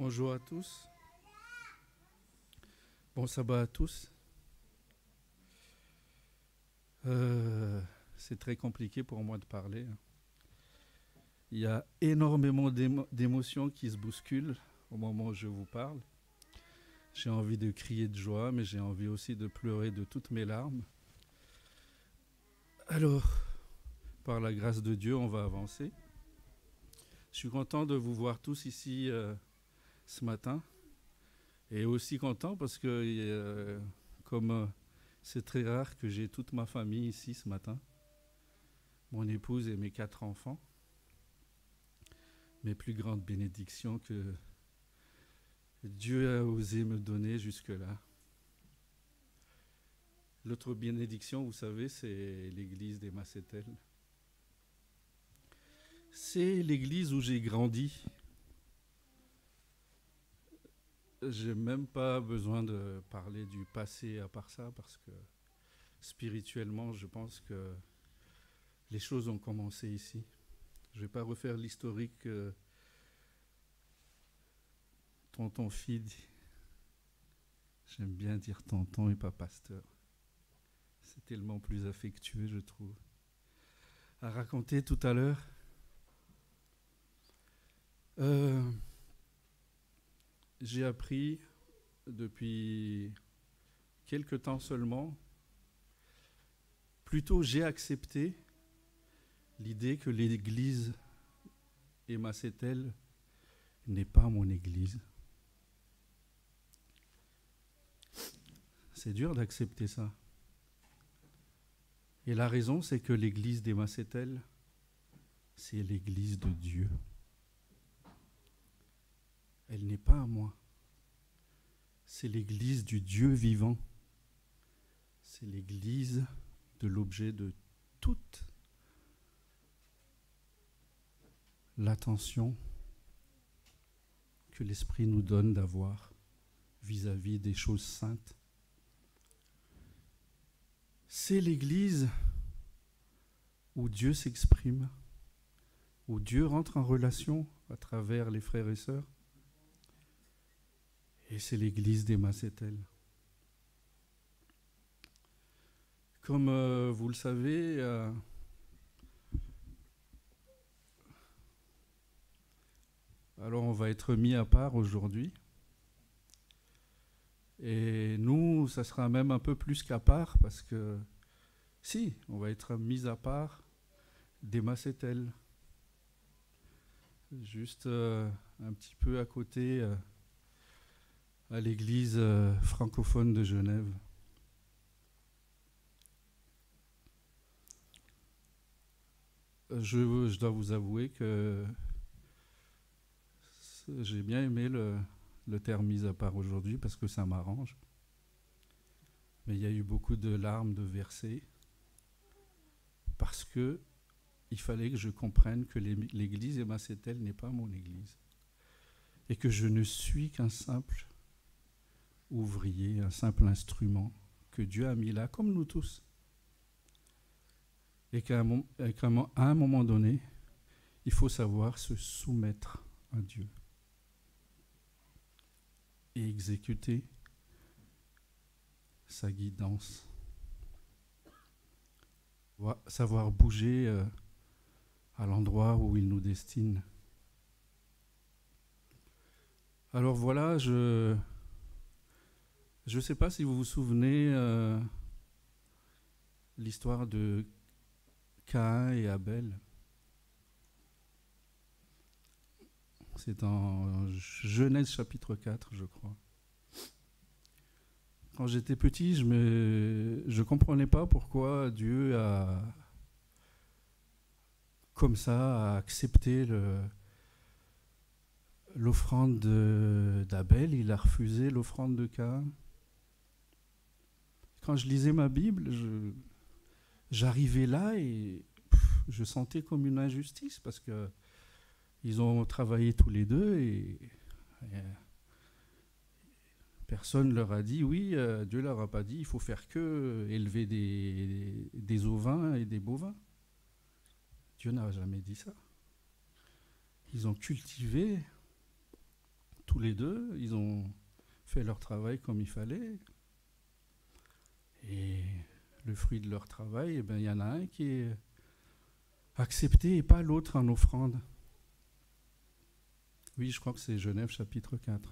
Bonjour à tous. Bon sabbat à tous. C'est très compliqué pour moi de parler. Il y a énormément d'émotions qui se bousculent au moment où je vous parle. J'ai envie de crier de joie, mais j'ai envie aussi de pleurer de toutes mes larmes. Alors, par la grâce de Dieu, on va avancer. Je suis content de vous voir tous ici ce matin. Et aussi content parce que, comme c'est très rare que j'ai toute ma famille ici ce matin, mon épouse et mes 4 enfants, mes plus grandes bénédictions que Dieu a osé me donner jusque-là. L'autre bénédiction, vous savez, c'est l'église des Macétels. C'est l'église où j'ai grandi. J'ai même pas besoin de parler du passé à part ça, parce que spirituellement, je pense que les choses ont commencé ici. Je ne vais pas refaire l'historique tonton Fid. J'aime bien dire tonton et pas pasteur. C'est tellement plus affectueux, je trouve. À raconter tout à l'heure. J'ai appris depuis quelque temps seulement, plutôt j'ai accepté l'idée que l'église et Macétel n'est pas mon église. C'est dur d'accepter ça. Et la raison, c'est que l'église des Macétel, c'est l'église de Dieu. Elle n'est pas à moi. C'est l'église du Dieu vivant. C'est l'église de l'objet de toute l'attention que l'Esprit nous donne d'avoir vis-à-vis des choses saintes. C'est l'église où Dieu s'exprime, où Dieu rentre en relation à travers les frères et sœurs. Et c'est l'église des Macétels. Comme vous le savez, alors on va être mis à part aujourd'hui. Et nous, ça sera même un peu plus qu'à part, parce que si, on va être mis à part des Macétels. Juste un petit peu à côté, à l'église francophone de Genève. Je dois vous avouer que j'ai bien aimé le terme mis à part aujourd'hui, parce que ça m'arrange. Mais il y a eu beaucoup de larmes de versées, parce que il fallait que je comprenne que l'église des Macétels n'est pas mon église, et que je ne suis qu'un simple ouvrier, un simple instrument que Dieu a mis là, comme nous tous. Et qu'à un moment donné, il faut savoir se soumettre à Dieu et exécuter sa guidance. Savoir bouger à l'endroit où il nous destine. Alors voilà, je ne sais pas si vous vous souvenez l'histoire de Caïn et Abel. C'est dans Genèse chapitre 4, je crois. Quand j'étais petit, je ne comprenais pas pourquoi Dieu a, comme ça, a accepté l'offrande d'Abel. Il a refusé l'offrande de Caïn. Quand je lisais ma Bible, j'arrivais là et je sentais comme une injustice, parce que ils ont travaillé tous les deux et personne ne leur a dit, oui, Dieu leur a pas dit, il faut faire que élever des ovins et des bovins. Dieu n'a jamais dit ça. Ils ont cultivé tous les deux, ils ont fait leur travail comme il fallait. Et le fruit de leur travail, il y en a un qui est accepté et pas l'autre en offrande. Oui, je crois que c'est Genève chapitre 4.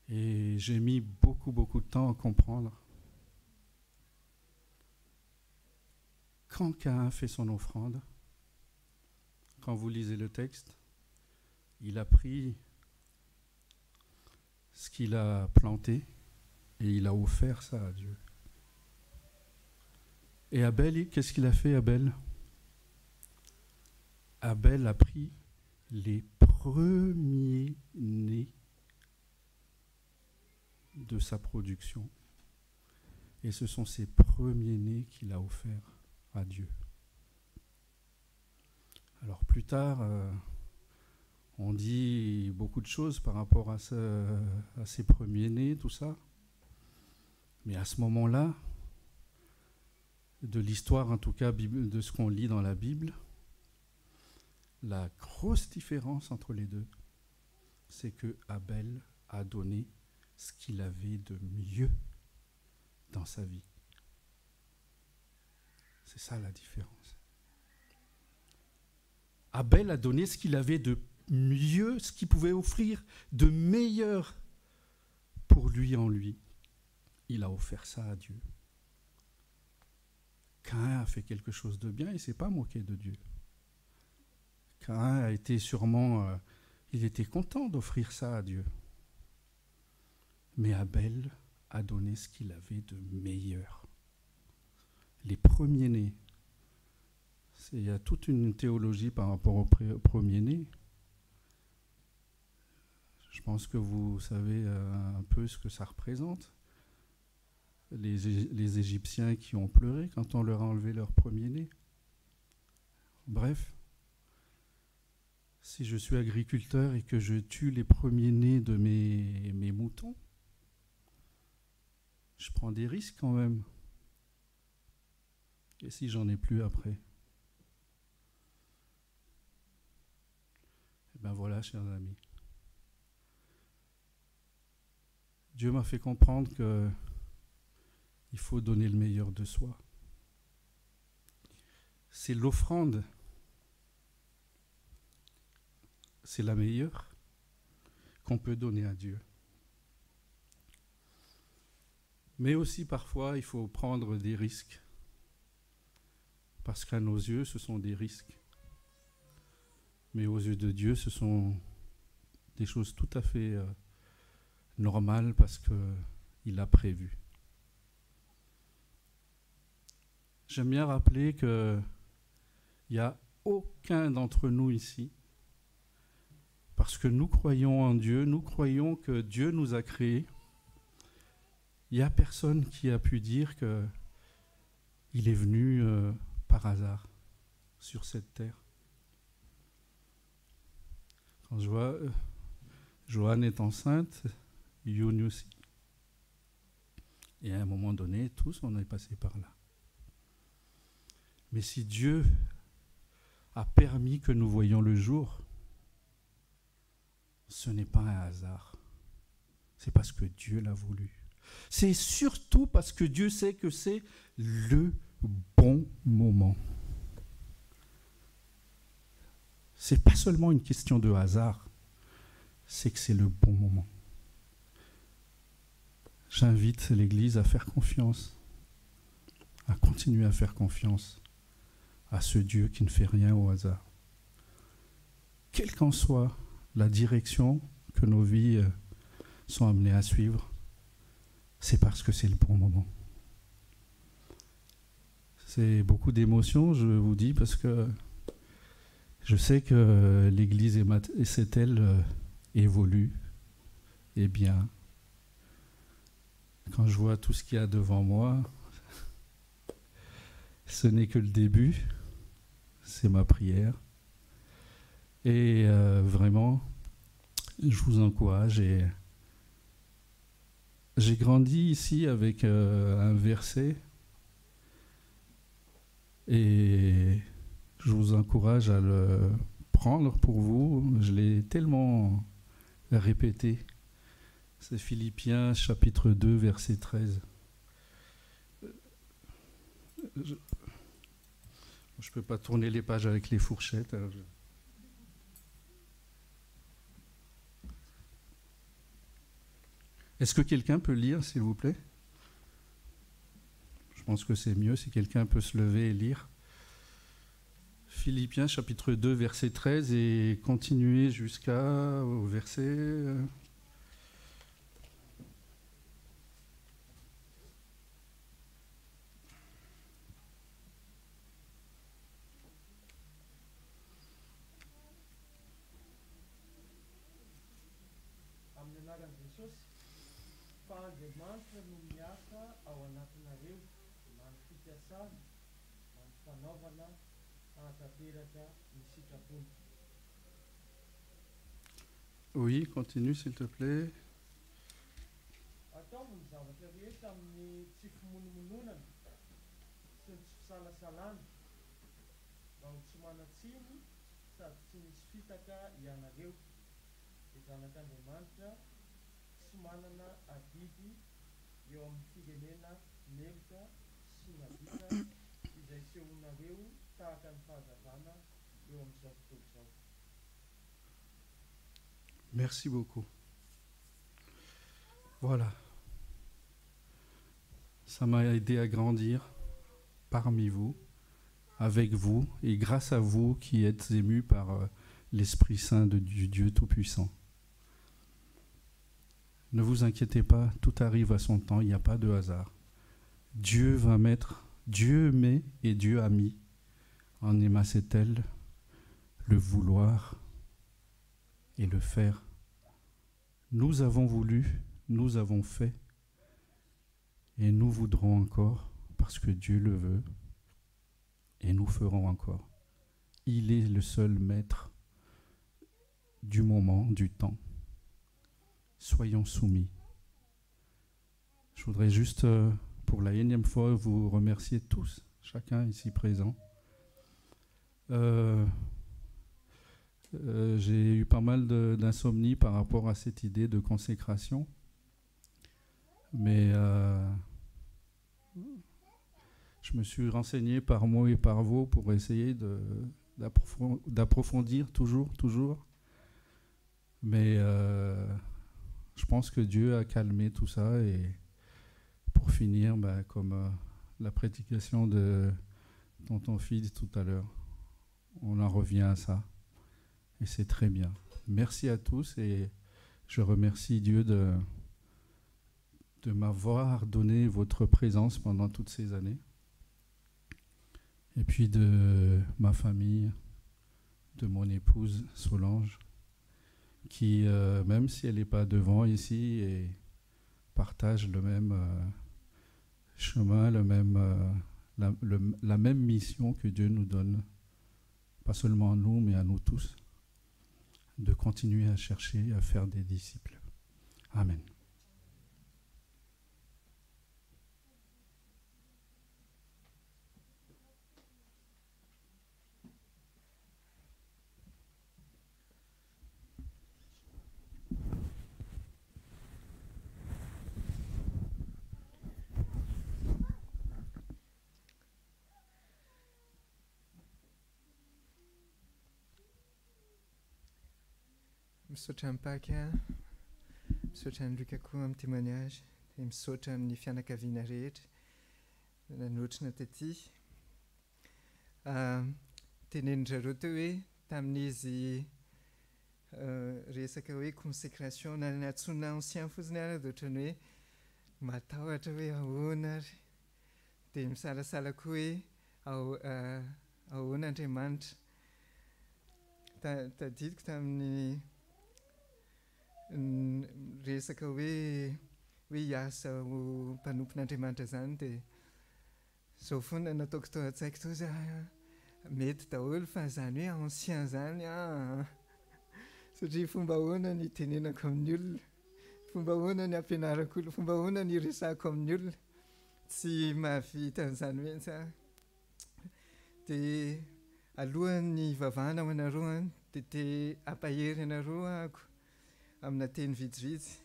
Et j'ai mis beaucoup de temps à comprendre. Quand Caïn fait son offrande, quand vous lisez le texte, il a pris ce qu'il a planté et il a offert ça à Dieu. Et Abel, qu'est-ce qu'il a fait, Abel? Abel a pris les premiers-nés de sa production. Et ce sont ces premiers-nés qu'il a offerts à Dieu. Alors plus tard, on dit beaucoup de choses par rapport à ces premiers-nés, tout ça. Mais à ce moment-là, de l'histoire en tout cas, de ce qu'on lit dans la Bible, la grosse différence entre les deux, c'est que Abel a donné ce qu'il avait de mieux dans sa vie. C'est ça la différence. Abel a donné ce qu'il avait de mieux, ce qu'il pouvait offrir de meilleur pour lui en lui. Il a offert ça à Dieu. Caïn a fait quelque chose de bien, il ne s'est pas moqué de Dieu. Caïn a été sûrement, il était content d'offrir ça à Dieu. Mais Abel a donné ce qu'il avait de meilleur. Les premiers-nés. Il y a toute une théologie par rapport aux premiers-nés. Je pense que vous savez un peu ce que ça représente. Les Égyptiens qui ont pleuré quand on leur a enlevé leur premier-né. Bref, si je suis agriculteur et que je tue les premiers-nés de mes moutons, je prends des risques quand même. Et si j'en ai plus après? Eh bien voilà, chers amis. Dieu m'a fait comprendre que il faut donner le meilleur de soi. C'est l'offrande. C'est la meilleure qu'on peut donner à Dieu. Mais aussi parfois, il faut prendre des risques. Parce qu'à nos yeux, ce sont des risques. Mais aux yeux de Dieu, ce sont des choses tout à fait normales parce qu'il a prévu. J'aime bien rappeler qu'il n'y a aucun d'entre nous ici, parce que nous croyons en Dieu, nous croyons que Dieu nous a créés. Il n'y a personne qui a pu dire qu'il est venu par hasard sur cette terre. Quand je vois Joanne est enceinte, Youn aussi. Et à un moment donné, tous on est passé par là. Mais si Dieu a permis que nous voyions le jour, ce n'est pas un hasard. C'est parce que Dieu l'a voulu. C'est surtout parce que Dieu sait que c'est le bon moment. Ce n'est pas seulement une question de hasard, c'est que c'est le bon moment. J'invite l'Église à faire confiance, à continuer à faire confiance à ce Dieu qui ne fait rien au hasard. Quelle qu'en soit la direction que nos vies sont amenées à suivre, c'est parce que c'est le bon moment. C'est beaucoup d'émotions, je vous dis, parce que je sais que l'Église et c'est elle évolue et bien. Quand je vois tout ce qu'il y a devant moi, ce n'est que le début, c'est ma prière. Et vraiment, je vous encourage. Et j'ai grandi ici avec un verset et je vous encourage à le prendre pour vous. Je l'ai tellement répéter. C'est Philippiens chapitre 2, verset 13. Je ne peux pas tourner les pages avec les fourchettes. Est-ce que quelqu'un peut lire, s'il vous plaît? Je pense que c'est mieux si quelqu'un peut se lever et lire. Philippiens chapitre 2, verset 13 et continuer jusqu'au verset... amin'ny anaran'i Jesosy fa Andriamanitra no miasa ao anatinareo mamy fipiasana mamy fanaovana ahatanteraka ny sitrapony. Oui, continue s'il te plaît. Atao ny zavatra rehetra amin'ny tsy fimonomononana sy ny tsy fisalasalana mba ho tsy manatsiny sady tsy misy fitaka ianareo. Ny zanak'Andriamanitra tsy manana adidy eo amin'ny firenena meloka sy madika izay sehonareo tahaka ny fahazavana eo amin'izao fotoana izao. Merci beaucoup. Voilà. Ça m'a aidé à grandir parmi vous, avec vous, et grâce à vous qui êtes émus par l'Esprit Saint du Dieu Tout-Puissant. Ne vous inquiétez pas, tout arrive à son temps, il n'y a pas de hasard. Dieu met et Dieu a mis en Emma Setel le vouloir et le faire. Nous avons voulu, nous avons fait, et nous voudrons encore, parce que Dieu le veut, et nous ferons encore. Il est le seul maître du moment, du temps. Soyons soumis. Je voudrais juste, pour la énième fois, vous remercier tous, chacun ici présent. J'ai eu pas mal d'insomnie par rapport à cette idée de consécration. Mais je me suis renseigné par mots et par mots pour essayer d'approfondir toujours. Mais je pense que Dieu a calmé tout ça. Et pour finir, comme la prédication de tonton Phil tout à l'heure, on en revient à ça. Et c'est très bien. Merci à tous et je remercie Dieu de m'avoir donné votre présence pendant toutes ces années. Et puis de ma famille, de mon épouse Solange, qui, même si elle n'est pas devant ici, et partage le même chemin, la même mission que Dieu nous donne, pas seulement à nous, mais à nous tous, de continuer à chercher à faire des disciples. Amen. Misaotra amin'ny Paka, misaotra ny Luka koa amin'ny témoignage, dia misaotra amin'ny fianakaviana rehetra nanotrona taty. Tenenin-drareo teo hoe tamin'izy resaka hoe consécration na natsoina ancien fotsiny ary dia ohatrany hoe matahotra hoe ahoana ary, dia misalasala koa hoe ahoana Andriamanitra. Tadidiko tamin'ny resaka hoe hiasa ho mpanompon'Andriamanitra izany dia izao foana nataoko tao an-tsaiko tao za mety daholo fa izany hoe ancien izany satria fomba ahoana ny tenenako amin'ny olona, fomba ahoana ny ampianarako olona, fomba ahoana ny resahako amin'ny olona, tsy mahavita an'izany mihitsy aho. Dia alohan'ny vavahana ho anareo dia te hampahery anareo ahako amina teny vitsivitsy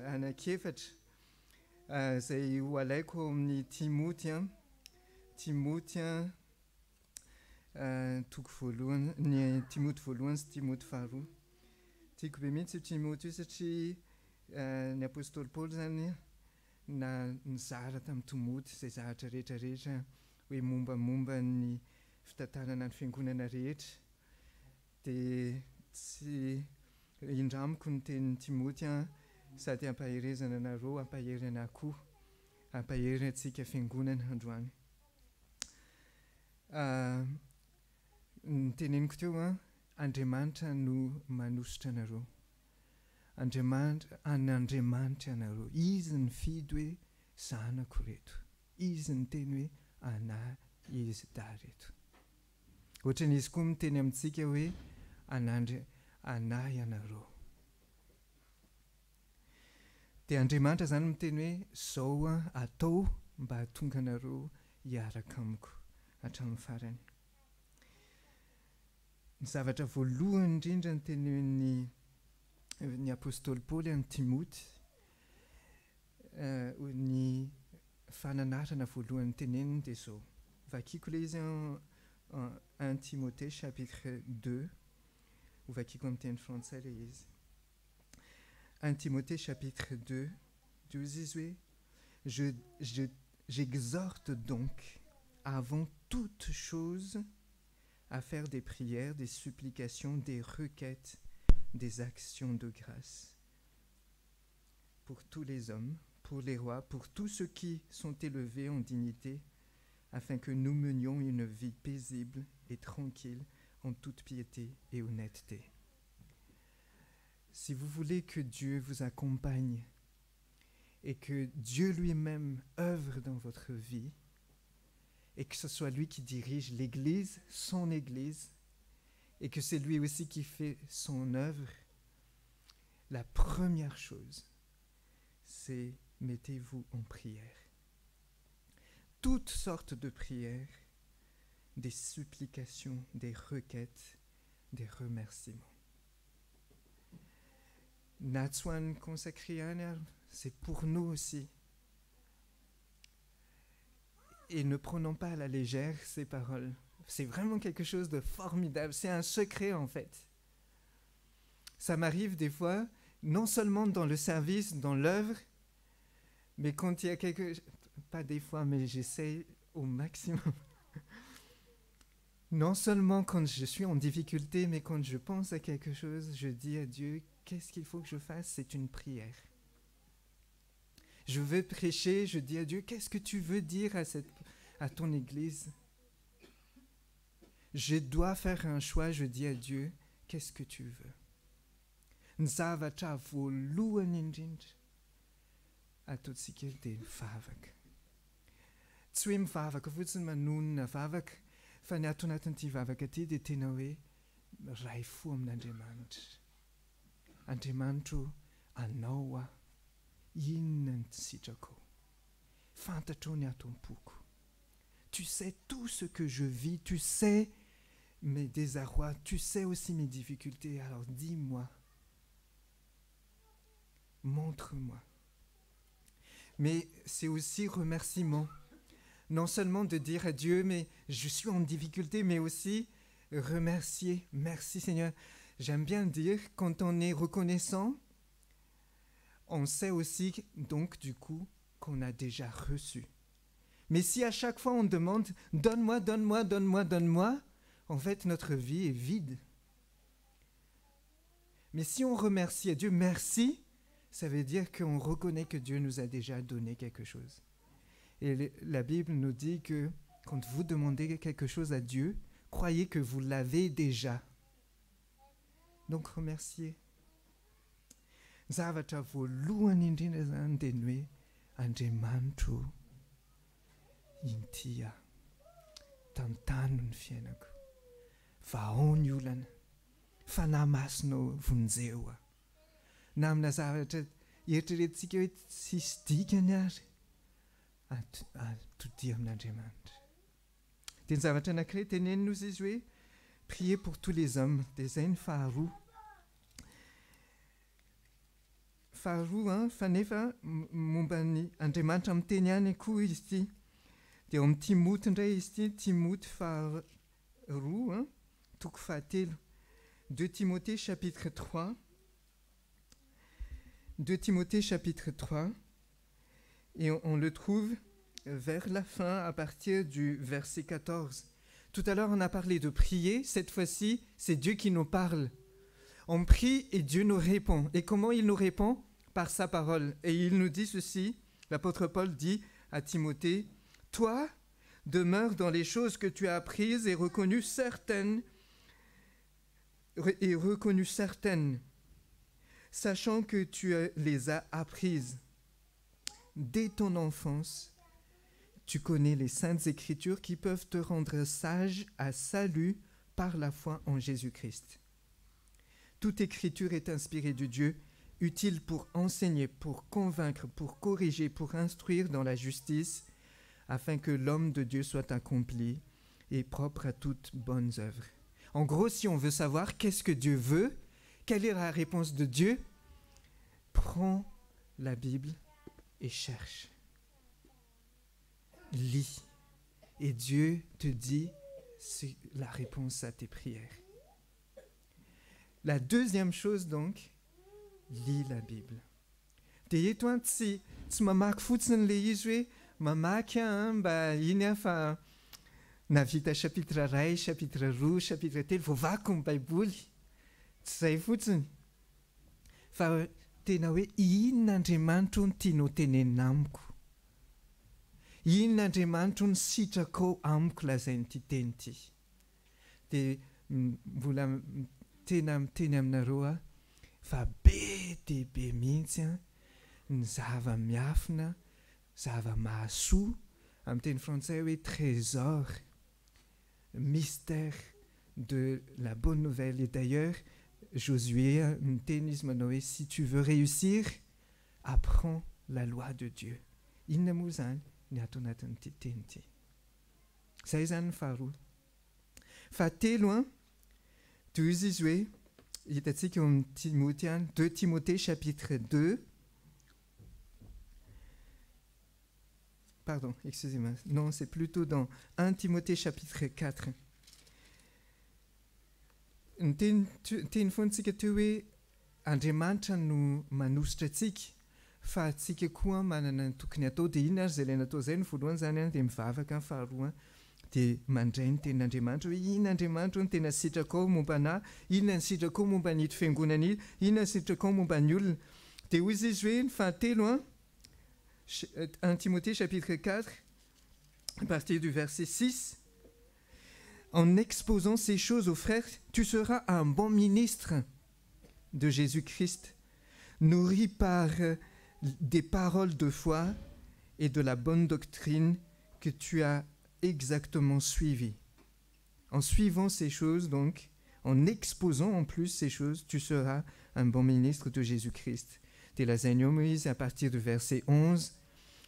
anankefatra izay ho alaiko amin'ny Timoty toko voalohany ny Timoty voalohany sy Timoty faharoa. Tiako be mihitsy io Timoty io satria ny apôstôly Paoly zany na nizara tamin'ny Timoty izay zavatra rehetrarehetra hoe mombamomba ny fitantarana ny fiangonana rehetra dia tsy indramiko ny tenin'ny Timoty sady hampaherezana anareo, hampaherana koa, hampaherana antsika fiangonana androany. Ny teneniko teo Andriamanitra no manositra anareo. An'Andriamanitra anareo. Izy ny fidy hoe zanako reto. Izy ny teny hoe anahy izy da reto. Ohatran'izy koa miteny amintsika hoe anahy ianareo. Dia Andriamanitra zany miteny hoe zao atao mba hahatonga anareo hiaraka amiko hatramin'ny farany. Ny zavatra voalohany indrindra ny tenenin'ny apôstôly Paoly amin'ny Timoty, ny fananarana voalohany teneniny dia zao. Vakiako ilay izy en 1 Timothée chapitre 2, ou vakiako amin'ny teny français ilay izy. 1 Timothée chapitre 2, 12 j'exhorte donc avant toute chose à faire des prières, des supplications, des requêtes, des actions de grâce pour tous les hommes, pour les rois, pour tous ceux qui sont élevés en dignité, afin que nous menions une vie paisible et tranquille en toute piété et honnêteté. Si vous voulez que Dieu vous accompagne et que Dieu lui-même œuvre dans votre vie, et que ce soit lui qui dirige l'Église, son Église, et que c'est lui aussi qui fait son œuvre, la première chose, c'est mettez-vous en prière. Toutes sortes de prières, des supplications, des requêtes, des remerciements. Natsuan consacré, c'est pour nous aussi. Et ne prenons pas à la légère ces paroles. C'est vraiment quelque chose de formidable. C'est un secret en fait. Ça m'arrive des fois, non seulement dans le service, dans l'œuvre, mais quand il y a pas des fois, mais j'essaie au maximum. Non seulement quand je suis en difficulté, mais quand je pense à quelque chose, je dis à Dieu, qu'est-ce qu'il faut que je fasse? C'est une prière. Je veux prêcher, je dis à Dieu, qu'est-ce que tu veux dire à ton Église? Je dois faire un choix, je dis à Dieu, qu'est-ce que tu veux? Nzavatra voalohany indrindra ataontsika dia mivavaka. Tsy hoe mivavaka fotsiny manonona vavaka, fa ny ato anatin'ity vavaka ity dia tena hoe ray fo amin'Andriamanitra. Andriamanitra anao inona ny sitrako? Fantatrao ny ato am-poko. Tu sais tout ce que je vis, tu sais mes désarrois, tu sais aussi mes difficultés, alors dis-moi. Montre-moi. Mais c'est aussi remerciement. Non seulement de dire à Dieu, mais je suis en difficulté, mais aussi remercier. Merci Seigneur. J'aime bien dire, quand on est reconnaissant, on sait aussi donc du coup qu'on a déjà reçu. Mais si à chaque fois on demande « donne-moi, donne-moi, donne-moi, donne-moi », en fait notre vie est vide. Mais si on remercie à Dieu, merci, ça veut dire qu'on reconnaît que Dieu nous a déjà donné quelque chose. Et la Bible nous dit que quand vous demandez quelque chose à Dieu, croyez que vous l'avez déjà. Donc remerciez. Zavatra voalohany indrindra zany dia ny hoe Andriamanitra inty tantano ny fiainako. Vao ny olana, fanahy masonao vonjeo na amina zavatra eritreretintsika hoe tsisy dikany ary atody amin'Andriamanitra. Dia ny zavatra anankiray teneniny izy hoe priez pour tous les hommes. Dia izay ny faharoa. faharoa fanefa momba ny Andriamanitra miteny ihany koa izy ity. Dia amin'ny Timoty indray izy ity, Timoty faharoa, toko fahatelo. 2 Timothée chapitre 3. 2 Timothée chapitre 3. Et on le trouve vers la fin, à partir du verset 14. Tout à l'heure, on a parlé de prier. Cette fois-ci, c'est Dieu qui nous parle. On prie et Dieu nous répond. Et comment il nous répond? Par sa parole. Et il nous dit ceci, l'apôtre Paul dit à Timothée, « Toi, demeure dans les choses que tu as apprises et reconnues certaines, sachant que tu les as apprises. Dès ton enfance, tu connais les saintes écritures qui peuvent te rendre sage à salut par la foi en Jésus-Christ. Toute écriture est inspirée de Dieu, utile pour enseigner, pour convaincre, pour corriger, pour instruire dans la justice, afin que l'homme de Dieu soit accompli et propre à toute bonne œuvre. » En gros, si on veut savoir qu'est-ce que Dieu veut, quelle est la réponse de Dieu? Prends la Bible et cherche. Lis. Et Dieu te dit, c'est la réponse à tes prières. La deuxième chose donc, lis la Bible. Dia eto tsy mamaky fotsiny le izy hoe mamaky mba iny fa navita chapitre 1, chapitre 2, chapitre 3 vao vaky ny baiboly. Tsy izay fotsiny. Fa tena hoe inona Andriamanitra no tianao tenenina amiko. Inona Andriamanitra no sitrako amiko lazain'ity teny ity. Dia mbola tena miteny aminareo fa be dia be mihitsy ny zava-miafina, zava-mahasoa, amin'ny teny frantsay hoe trésor, mystère de la bonne nouvelle. Et d'ailleurs, Josué miteny izy manao hoe si tu veux réussir, apprends la loi de Dieu. Inona moa zany ny ato anatin'ity teny ity. Izay zany ny faharoa. Fahatelo toy izy hoe hitantsika eo amin'ny Timothée, 2 Timothée chapitre 2. Pardon, excusez-moi. Non, c'est plutôt dans 1 Timothée chapitre 4. Ny teny fontsika teo hoe Andriamanitra no manositra antsika, fa antsika koa manana ny tokony atao. Dia inona ary izay ilaina atao izay? Ny voalohany zany dia mivavaka, ny faharoa dia mandray ny tenin'Andriamanitra hoe inona Andriamanitra no tena sitrako ao momba anahy, inona ny sitrako ao momba n'ito fiangonana ito, inona ny sitrako ao momba ny olona. Dia hoy izy hoe ny fahatelo 1 Timothée chapitre 4, à partir du verset 6. En exposant ces choses aux frères, tu seras un bon ministre de Jésus-Christ, nourri par des paroles de foi et de la bonne doctrine que tu as exactement suivies. En suivant ces choses, donc, en exposant en plus ces choses, tu seras un bon ministre de Jésus-Christ. Dès la Moïse, à partir du verset 11,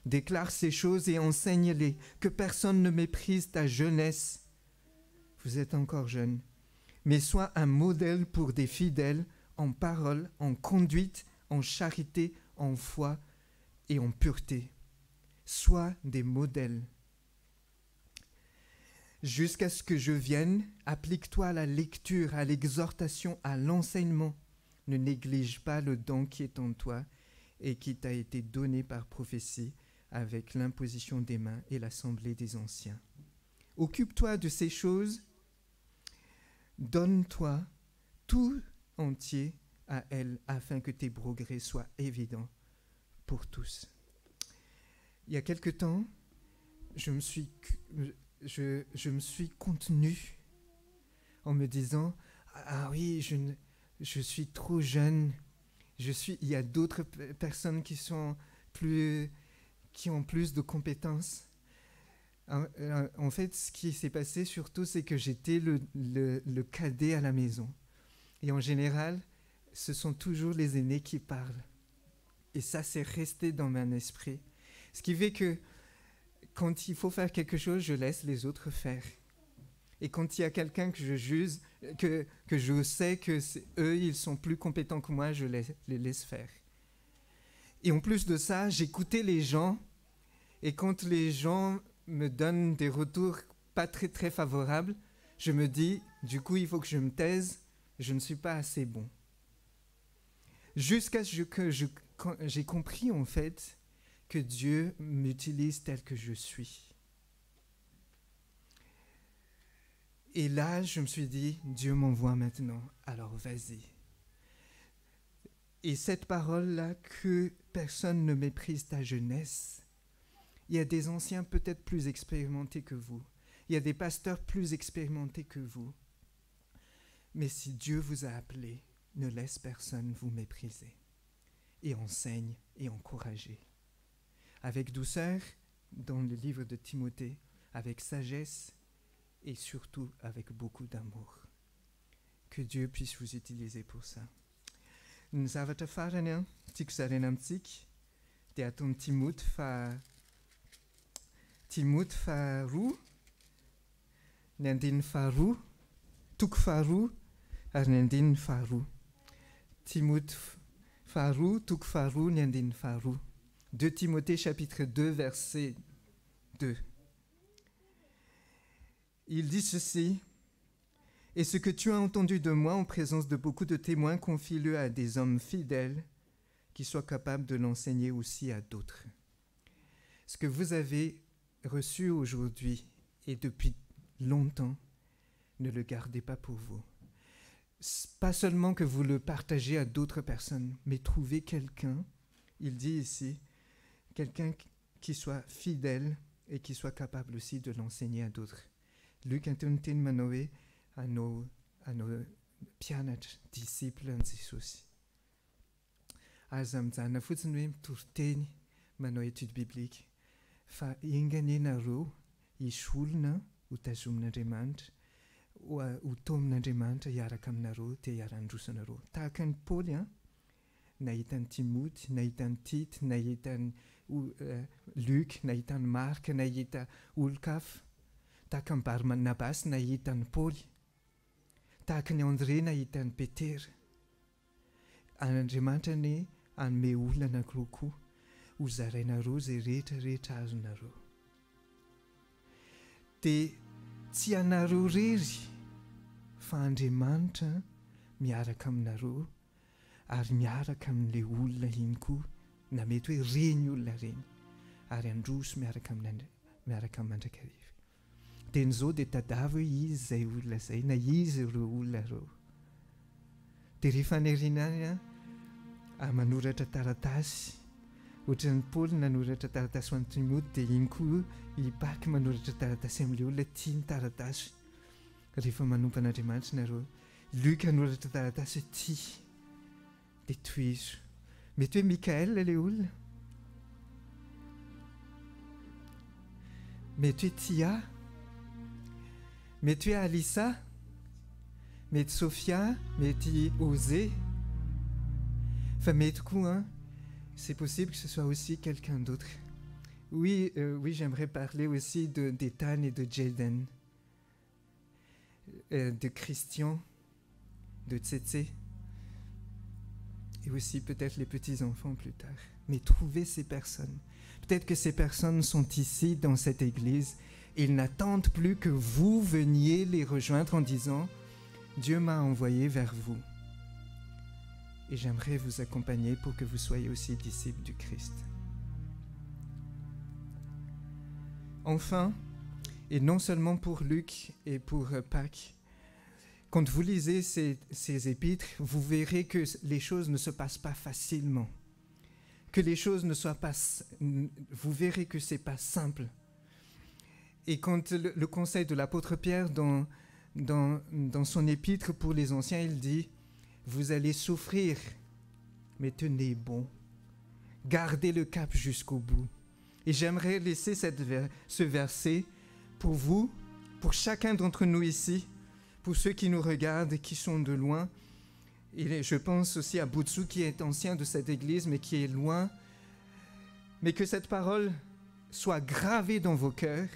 déclare ces choses et enseigne-les, que personne ne méprise ta jeunesse. Vous êtes encore jeune, mais sois un modèle pour des fidèles en parole, en conduite, en charité, en foi et en pureté. Sois des modèles. Jusqu'à ce que je vienne, applique-toi à la lecture, à l'exhortation, à l'enseignement. Ne néglige pas le don qui est en toi et qui t'a été donné par prophétie avec l'imposition des mains et l'assemblée des anciens. Occupe-toi de ces choses. Donne-toi tout entier à elle afin que tes progrès soient évidents pour tous. Il y a quelque temps, je me suis contenu en me disant « Ah oui, je suis trop jeune. Il y a d'autres personnes qui ont plus de compétences. » En fait, ce qui s'est passé surtout, c'est que j'étais le cadet à la maison. Et en général, ce sont toujours les aînés qui parlent. Et ça, c'est resté dans mon esprit. Ce qui fait que quand il faut faire quelque chose, je laisse les autres faire. Et quand il y a quelqu'un que je juge, que je sais que eux, ils sont plus compétents que moi, je les laisse faire. Et en plus de ça, j'écoutais les gens. Et quand les gens me donnent des retours pas très très favorables, je me dis, du coup, il faut que je me taise. Je ne suis pas assez bon. Jusqu'à ce que j'ai compris en fait que Dieu m'utilise tel que je suis. Et là, je me suis dit, Dieu m'envoie maintenant, alors vas-y. Et cette parole-là, que personne ne méprise ta jeunesse. Il y a des anciens peut-être plus expérimentés que vous. Il y a des pasteurs plus expérimentés que vous. Mais si Dieu vous a appelé, ne laisse personne vous mépriser. Et enseigne et encouragez. Avec douceur, dans le livre de Timothée, avec sagesse et surtout avec beaucoup d'amour. Que Dieu puisse vous utiliser pour ça. Ny zavatra farany a tiako zaraina amintsika dia ataony Timothée faharoa ny andininy faharoa toko faharoa ary ny andininy faharoa. Timothée faharoa toko faharoa ny andininy faharoa. 2 Timothée chapitre 2 verset 2. Il dit ceci: et ce que tu as entendu de moi en présence de beaucoup de témoins, confie-le à des hommes fidèles qui soient capables de l'enseigner aussi à d'autres. Ce que vous avez reçu aujourd'hui et depuis longtemps, ne le gardez pas pour vous. Pas seulement que vous le partagez à d'autres personnes, mais trouvez quelqu'un, il dit ici, quelqu'un qui soit fidèle et qui soit capable aussi de l'enseigner à d'autres. Luc Antonin Manoé, à nos mpianatra, disciple an Jesosy. Aza mijanona fotsiny hoe mitory-teny manao étude biblique fa ingany ianareo hisy olona ho tazomin'Andriamanitra ho tomin'Andriamanitra hiaraka aminareo dia hiara-handrosanareo. Tahaka ny Paoly nahitany Timothée, nahitany Tite, nahitany Luc, nahitany Marc, nahita olon-kafa. Tahaka ny Barnabas nahitany Paoly. Tahaka ny André nahitany Petera. Andriamanitra ny anome olona anankiroa koa ho zarainareo izay rehetrarehetra azonareo. Dia tsy anareo rery fa Andriamanitra miaraka aminareo ary miaraka amin'ilay olona iny koa, na mety hoe reny olona reny, ary androso miaraka mandrakariva. Ten'izao dia tadavy hoe izy izay olona izay, na izy ireo olona ireo. Dia rehefa anerinany manoratra taratasy, ohatran'ny Paoly nanoratra taratasy ho an'ny Timothée, dia iny koa hipaky manoratra taratasy amin'ilay olona tiany taratasy. Rehefa manompo an'Andriamanitra nareo, Luc hanoratra taratasy ty, dia tohizo. Mety hoe Mikaël ilay olona, mety hoe Tia, mety hoe Alissa, mety Sophia, mety Osée. Enfin, mety koa, c'est possible que ce soit aussi quelqu'un d'autre. Oui, j'aimerais parler aussi d'Ethan et de Jaden, de Christian, de Tsetse, et aussi peut-être les petits-enfants plus tard. Mais trouvez ces personnes. Peut-être que ces personnes sont ici dans cette église et ils n'attendent plus que vous veniez les rejoindre en disant « Dieu m'a envoyé vers vous ». Et j'aimerais vous accompagner pour que vous soyez aussi disciples du Christ. Enfin, et non seulement pour Luc et pour Pâques, quand vous lisez ces épîtres, vous verrez que les choses ne se passent pas facilement. Que les choses ne soient pas... Vous verrez que ce n'est pas simple. Et quand le conseil de l'apôtre Pierre dans son épître pour les anciens, il dit « Vous allez souffrir, mais tenez bon. Gardez le cap jusqu'au bout. » Et j'aimerais laisser ce verset pour vous, pour chacun d'entre nous ici, pour ceux qui nous regardent et qui sont de loin. Et je pense aussi à Boutsu qui est ancien de cette église mais qui est loin. Mais que cette parole soit gravée dans vos cœurs.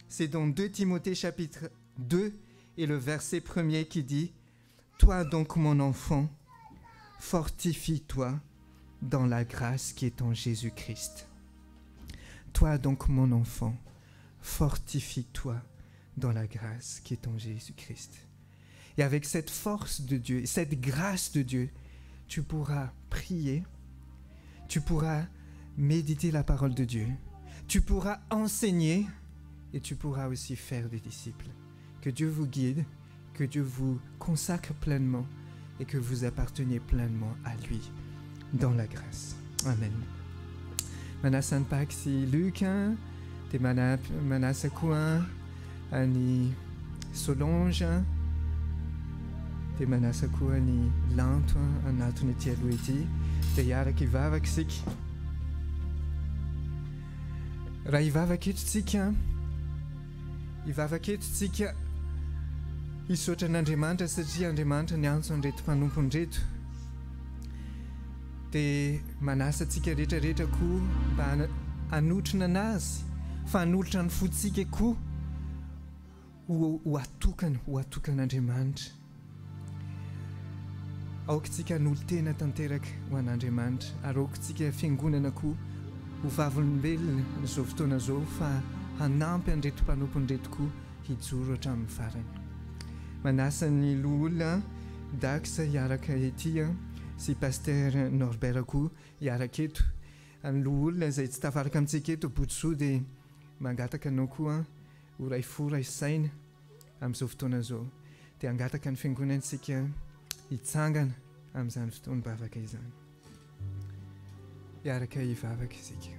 C'est dans 2 Timothée chapitre 2 et le verset 1er qui dit « Toi donc mon enfant, fortifie-toi dans la grâce qui est en Jésus-Christ. Toi donc, mon enfant, fortifie-toi dans la grâce qui est en Jésus-Christ. Et avec cette force de Dieu, cette grâce de Dieu, tu pourras prier, tu pourras méditer la parole de Dieu, tu pourras enseigner et tu pourras aussi faire des disciples. Que Dieu vous guide, que Dieu vous consacre pleinement et que vous apparteniez pleinement à lui dans la grâce. Amen. Mana Saint-Pâques, si Luc, te mana Sakouin, ani Solange, te mana Sakouin, ni Lanto, anatoni Tialoueti, te yara qui va avec sik. Raha ivavaketrotsika hisaotra an'Andriamanitra satria Andriamanitra ny antso an'reto mpanompon'reto dia manasa antsika rehetrarehetra koa mba hanotrina anazy fa hanolotra ny fontsika koa ho atokan'Andriamanitra. Aokantsika hanolo-tena tanteraka ho an'Andriamanitra ary aokantsika fiangonana koa ho vavolombelona izao fotoana izao fa hanampy an'reto mpanompon'reto koa hijoro hatramin'ny farany. Manasa ny loholona Dax hiaraka ety sy paster Norbert koa hiaraka eto. Ny loholona izay tsy tafaraka amintsika eto Botsoa dia mangataka anao koa ho ray fo ray saina amin'izao fotoana izao dia hangataka ny fiangonantsika hitsangana amin'izany fotoana bavaka izany. Hiaraka hivavaka isika.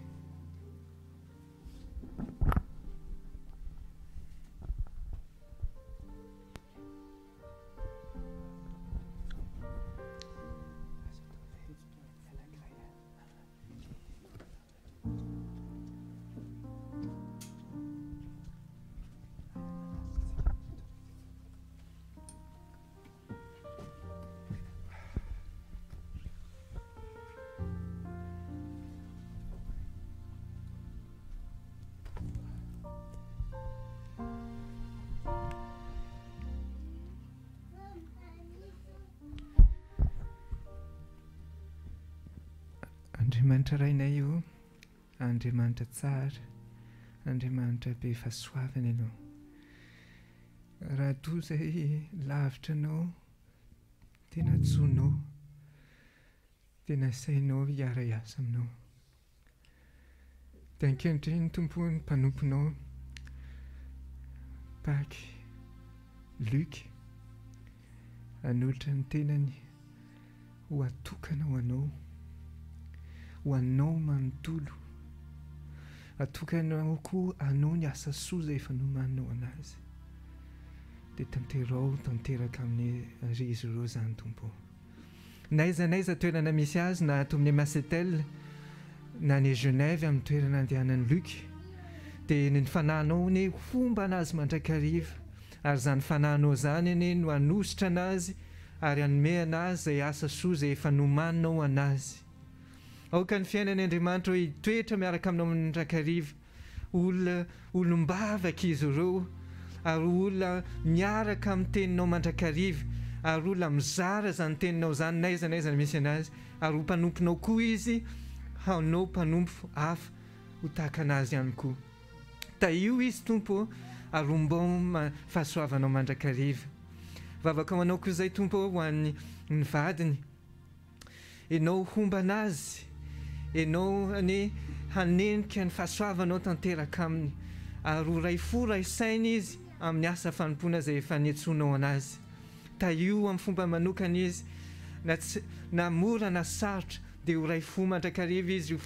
Andriamanitra rainay io, Andriamanitra tsara, Andriamanitra be fahasoavana ianao. Raha toa izay lavitra anao, tena tsoinao, tena sainao hiara hiasa aminao. Dia ankehitriny Tompo ny mpanomponao, Pâques, Luc, hanolotra ny tenany ho atokana ho anao. Ho anao manontolo, atokanao koa anao ny asa soa izay efa nomaninao anazy. Dia tanteraka amin'ny izy ireo izany Tompo. N'aiza toerana misy azy na ato amin'ny Masetel na ny Genève amin'ny toerana andehanan'ny Luc dia ny fanahinao ny fomba anazy mandrakariva ary izany fanahinao izany anie no hanositra anazy ary hanome anazy izay asa soa izay efa nomaninao anazy. Aoka ny fiainan'ny Andriamanitra hoe hitoetra miaraka aminao mandrakariva, olom-bavaka izy ireo ary olona miaraka amin'ny teninao mandrakariva ary olona mizara izany teninao izany n'aiza misy anazy ary ho mpanomponao koa izy, hanao mpanompo hafa ho tahaka anazy ihany koa. Taio izy Tompo ary ombao fahasoavanao mandrakariva. Vavaka ho anao koa izay Tompo ho an'ny vadiny, ianao homba anazy, ianao ny hanenika ny fahasoavanao tanteraka aminy ary ho ray fo ray saina izy amin'ny asa fanompoana izay efa niantsonao anazy. Taio amin'ny fomba manokana izy na mora na sarotra dia ho ray fo mandrakariva izy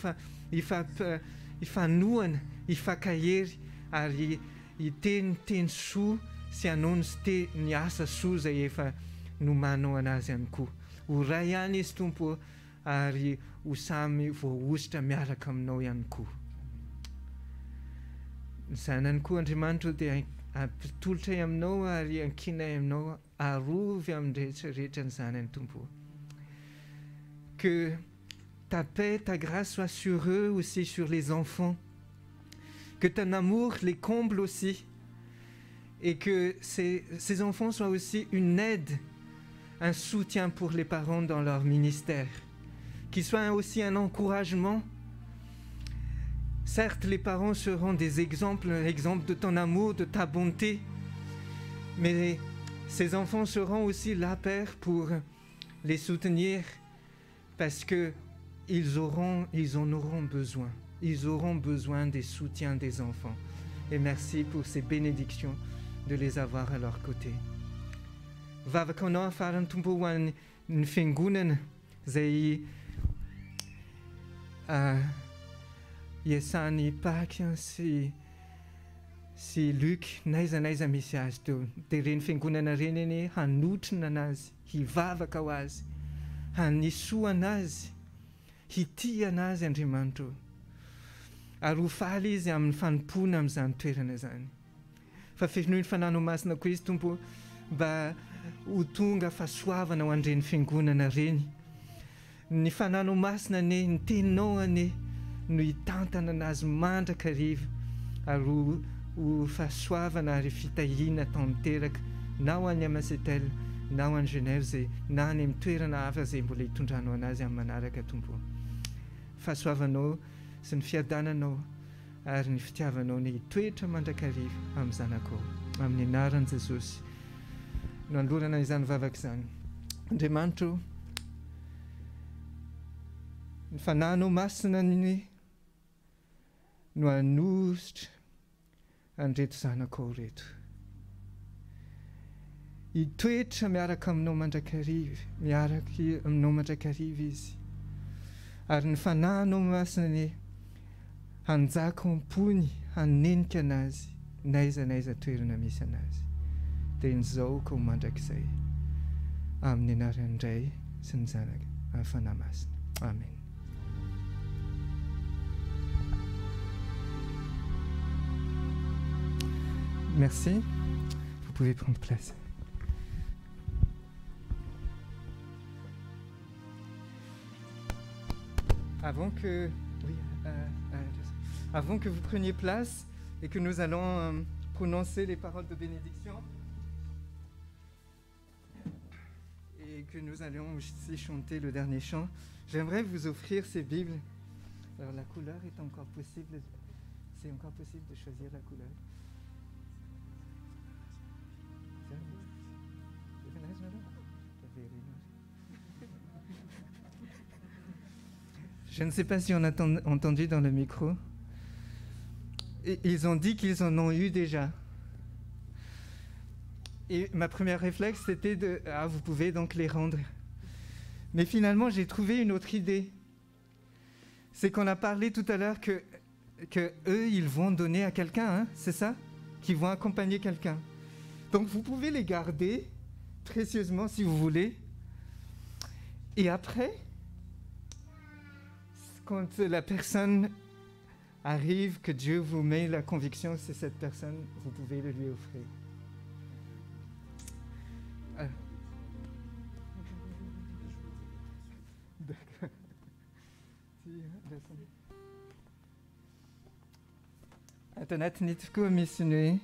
hifanohana, hifankahery ary hiteny soa sy hanao ny asa soa izay efa nomanao anazy ihany koa. Ho ray ihany izy Tompo ary ho samy voaositra miaraka aminao ihany koa. Ny zanany koa Andriamanitra dia ampitolotra aminao ary ankinay aminao, arovy amin'ny rehetrarehetra ny zanany Tompo. Que ta paix, ta grâce soit sur eux aussi, sur les enfants. Que ton amour les comble aussi. Et que ces enfants soient aussi une aide, un soutien pour les parents dans leur ministère. qu'il soit aussi un encouragement. Certes, les parents seront des exemples de ton amour, de ta bonté, mais ces enfants seront aussi là, Père, pour les soutenir, parce que ils en auront besoin. Ils auront besoin des soutiens des enfants. Et merci pour ces bénédictions de les avoir à leur côté. Vava kono faran tumpo wan ny fiangonana zay iasany Paky sy Luc n'aiza misy azy teo. Dia reny fiangonana reny eny hanotrina anazy, hivavaka ho azy, hanisoa anazy, hitia anazy Andriamanitra. Ary ho faly izy amin'ny fanompona amin'izany toerana zany. Fa fenoy ny fanano masina koa izy Tompo mba ho tonga fahasoavana ho andreny fiangonana reny. Ny fanano masina ane, ny teninao ane no hitantana anazy mandraka hariva, ary ho fahasoavana ary fitahiana tanteraka na ho any Masetel na ho any Genève zay na any amin'ny toerana hafa zay mbola hitondranao anazy amin'ny manaraka Tompo. Fahasoavanao sy ny fiadananao ary ny fitiavanao ny toetra mandrakariva amin'ny zanakao, amin'ny anaran'i Jesosy no andorana izany vavaka izany. Andriamanitra, ny fananao masina ny no hanositra an'reto zanakao reto. Hitoetra miaraka aminao mandrakariva, miaraka aminao mandrakariva izy. Ary ny fananao masina ny hanjaka am-pony, hanenika anazy, n'aiza toerana misy anazy. Dia n'izao ka ho mandrakizay. Amin'ny anaran'ny Ray sy ny Zanaka amin'ny fanahy masina. Amen. Merci. Vous pouvez prendre place. Avant que vous preniez place et que nous allons prononcer les paroles de bénédiction et que nous allons aussi chanter le dernier chant, j'aimerais vous offrir ces Bibles. Alors la couleur est encore possible. C'est encore possible de choisir la couleur. Je ne sais pas si on a entendu dans le micro. Et ils ont dit qu'ils en ont eu déjà. Et ma première réflexe, c'était vous pouvez donc les rendre. Mais finalement, j'ai trouvé une autre idée. C'est qu'on a parlé tout à l'heure que eux, ils vont donner à quelqu'un, hein, c'est ça? Qu'ils vont accompagner quelqu'un. Donc vous pouvez les garder précieusement si vous voulez. Et après, quand la personne arrive, que Dieu vous met la conviction que c'est cette personne, vous pouvez le lui offrir. D'accord. Internet nitko missionné,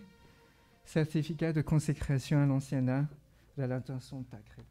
certificat de consécration à l'anciennat, de l'intention tacrète.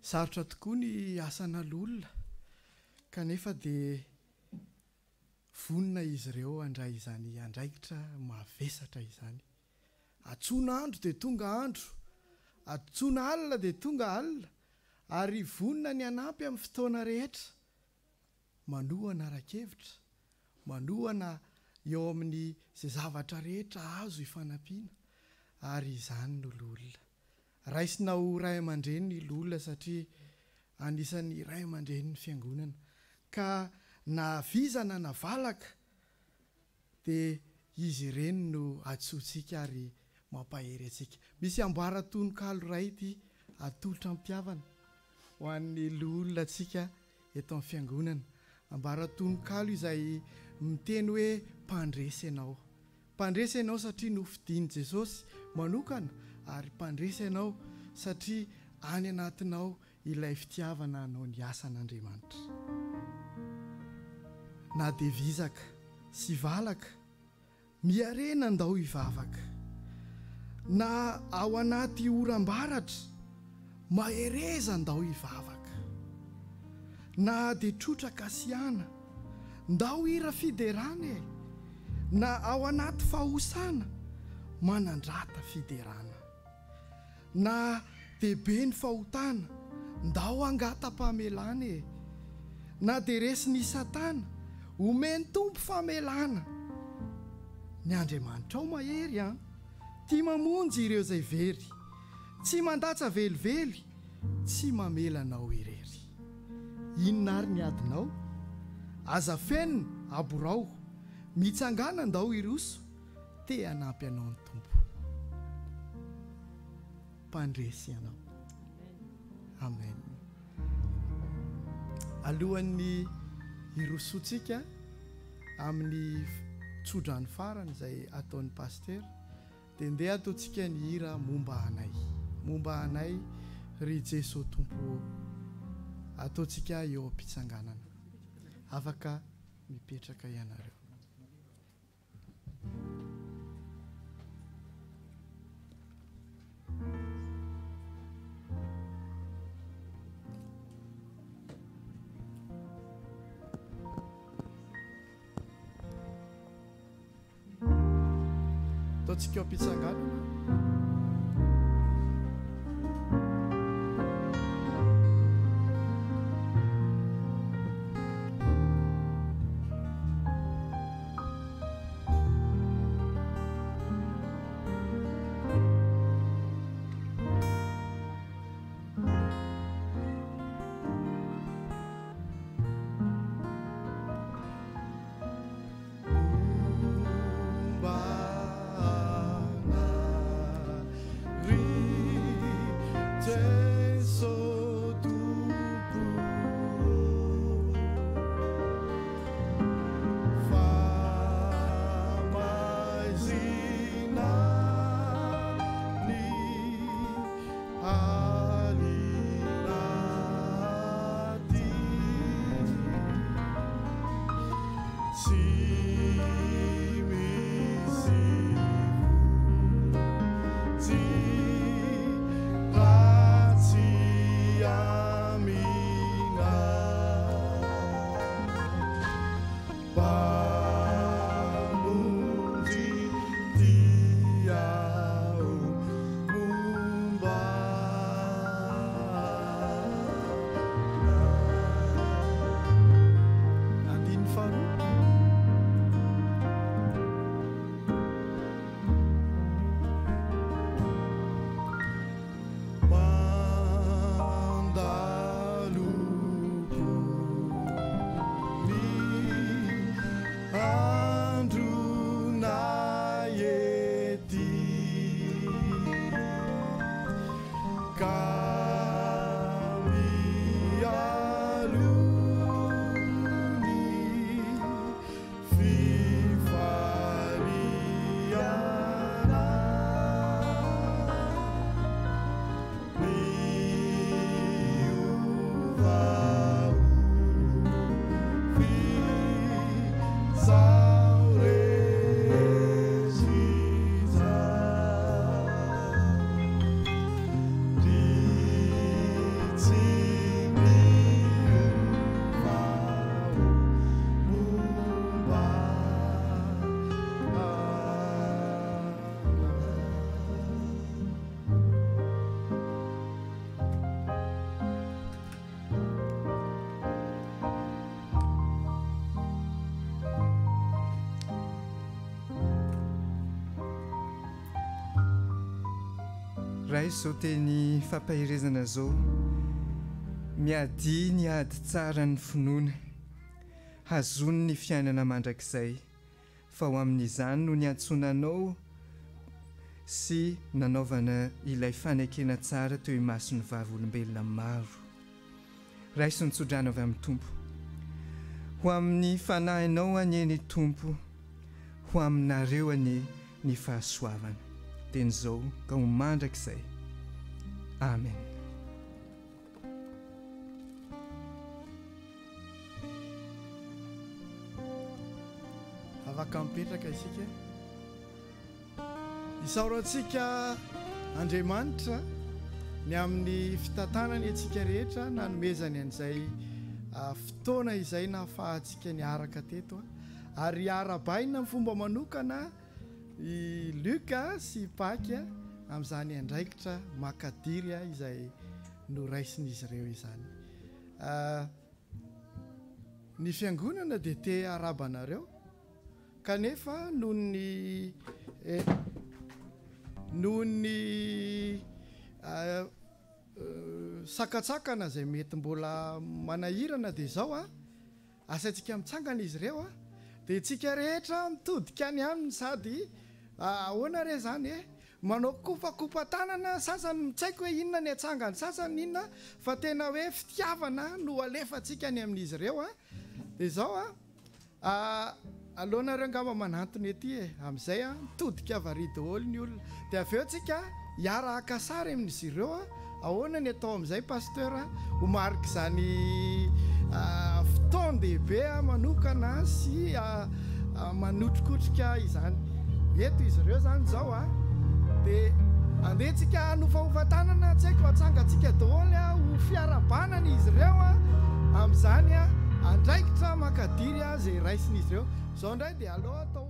Sarotra tokoa ny asan'olona kanefa dia vonina izy ireo handray izany andraikitra mavesatra izany. Atsoina andro dia tonga andro, atsoina alina dia tonga alina, ary vonina ny anampy amin'ny fotoana rehetra, manohana ara-kevitra, manohana eo amin'ny izay zavatra rehetra azo hifanampiana, ary izany no lolona. Raisina ho ray aman-dreny ny lolona satria anisan'ny ray aman-dreny ny fiangonana. Ka na vizana na valaka dia izy ireny no atsoantsika ary mampahery atsika. Misy amboara-tononkalo ray ity atolotra ampiavana ho an'ny loolona atsika eto amin'ny fiangonana. Ambara-tononkalo izay miteny hoe mpandresy ianao. Mpandresy ianao satria nofidiany Jesosy manokana, ary mpandresy ianao satria any anatinao ilay fitiavana anao ny asan'Andriamanitra. Na dia vizaka sy valaka, miarena ndao hivavaka. Na ao anaty oram-baratra, mahereza ndao hivavaka. Na dia trotra kasiana, ndao hira fiderana. Na ao anaty fahosana, manandrata fiderana. Na dia be ny fahotana, ndao angata-pamelana. Na dia resy ny Satana, omeny tompo famelana. Ny Andriamanitra ao mahery a, tia mamonjy ireo izay very, tsy mandatsa velively, tsy mamelanao irery. Inona ary ny adinao? Aza fenina aborao, mitsangana ndao iroso, te hanampy anao ny tompo. Mpandresy ianao. Amen. Alohan'ny irosotsika amin'ny tsodrany farany izay ataon'ny paster, dia ndeha ataontsika ny hira momba anay. Momba anay ry Jesosy tompo, ataontsika eo am-pitsanganana. Afaka mipetraka ianareo. Ataontsika eo am-pitsanganana. raha izao teny fampahirezana zao, miadi ny ady tsara ny finoana, hazony ny fiainana mandrakizay, fa ho amin'izany no ny antsonanao sy nanaovana ilay fanekena tsara teo imasony vavolombelona maro raisy nitsodrana avy amin'ny tompo ho amin'ny fanahinao anyeny tompo ho aminareo any ny fahasoavana teny izao ka ho mandrakizay amen. afaka mipetraka isika isaorantsika Andriamanitra ny amin'ny fitantanany antsika rehetra nanomezany an'izay fotoana izay nahafahantsika niaraka teto ary arabaina ny fomba manokana i Luka sy Paky amin'izany andraikitra makadiry izay noraisin'izy ireo izany. Ny fiangonana dia te arabanareo kanefa noho ny sakatsakana zay mety mbola manahirana dia zao asaintsika mitsangana izy ireo dia tsika rehetra mitodika any aminy sady ahoana re zany manao kopakopa tanana sasany mitsaiko hoe inona ny atsangany sasany inona fa tena hoe fitiavana no alefantsika any amin'izy ireo dia zao alohanareo angamba manantony ety amin'izay mitodika varidy olo ny olona dia avy eo tsika hiara akasary amin'izy ireo ahoana ny atao amin'izay pasteur ho marika izany fotoan-dehibe manokana sy manotrikotrika izany eto izy ireo zany zao dia andehantsika hanofahofantanana tsy haiko atsangatsika daholo ho fiarabanana izy ireo amin'izany andraikitra makadiry zay raisin'izy ireo zao indray dia aloha atao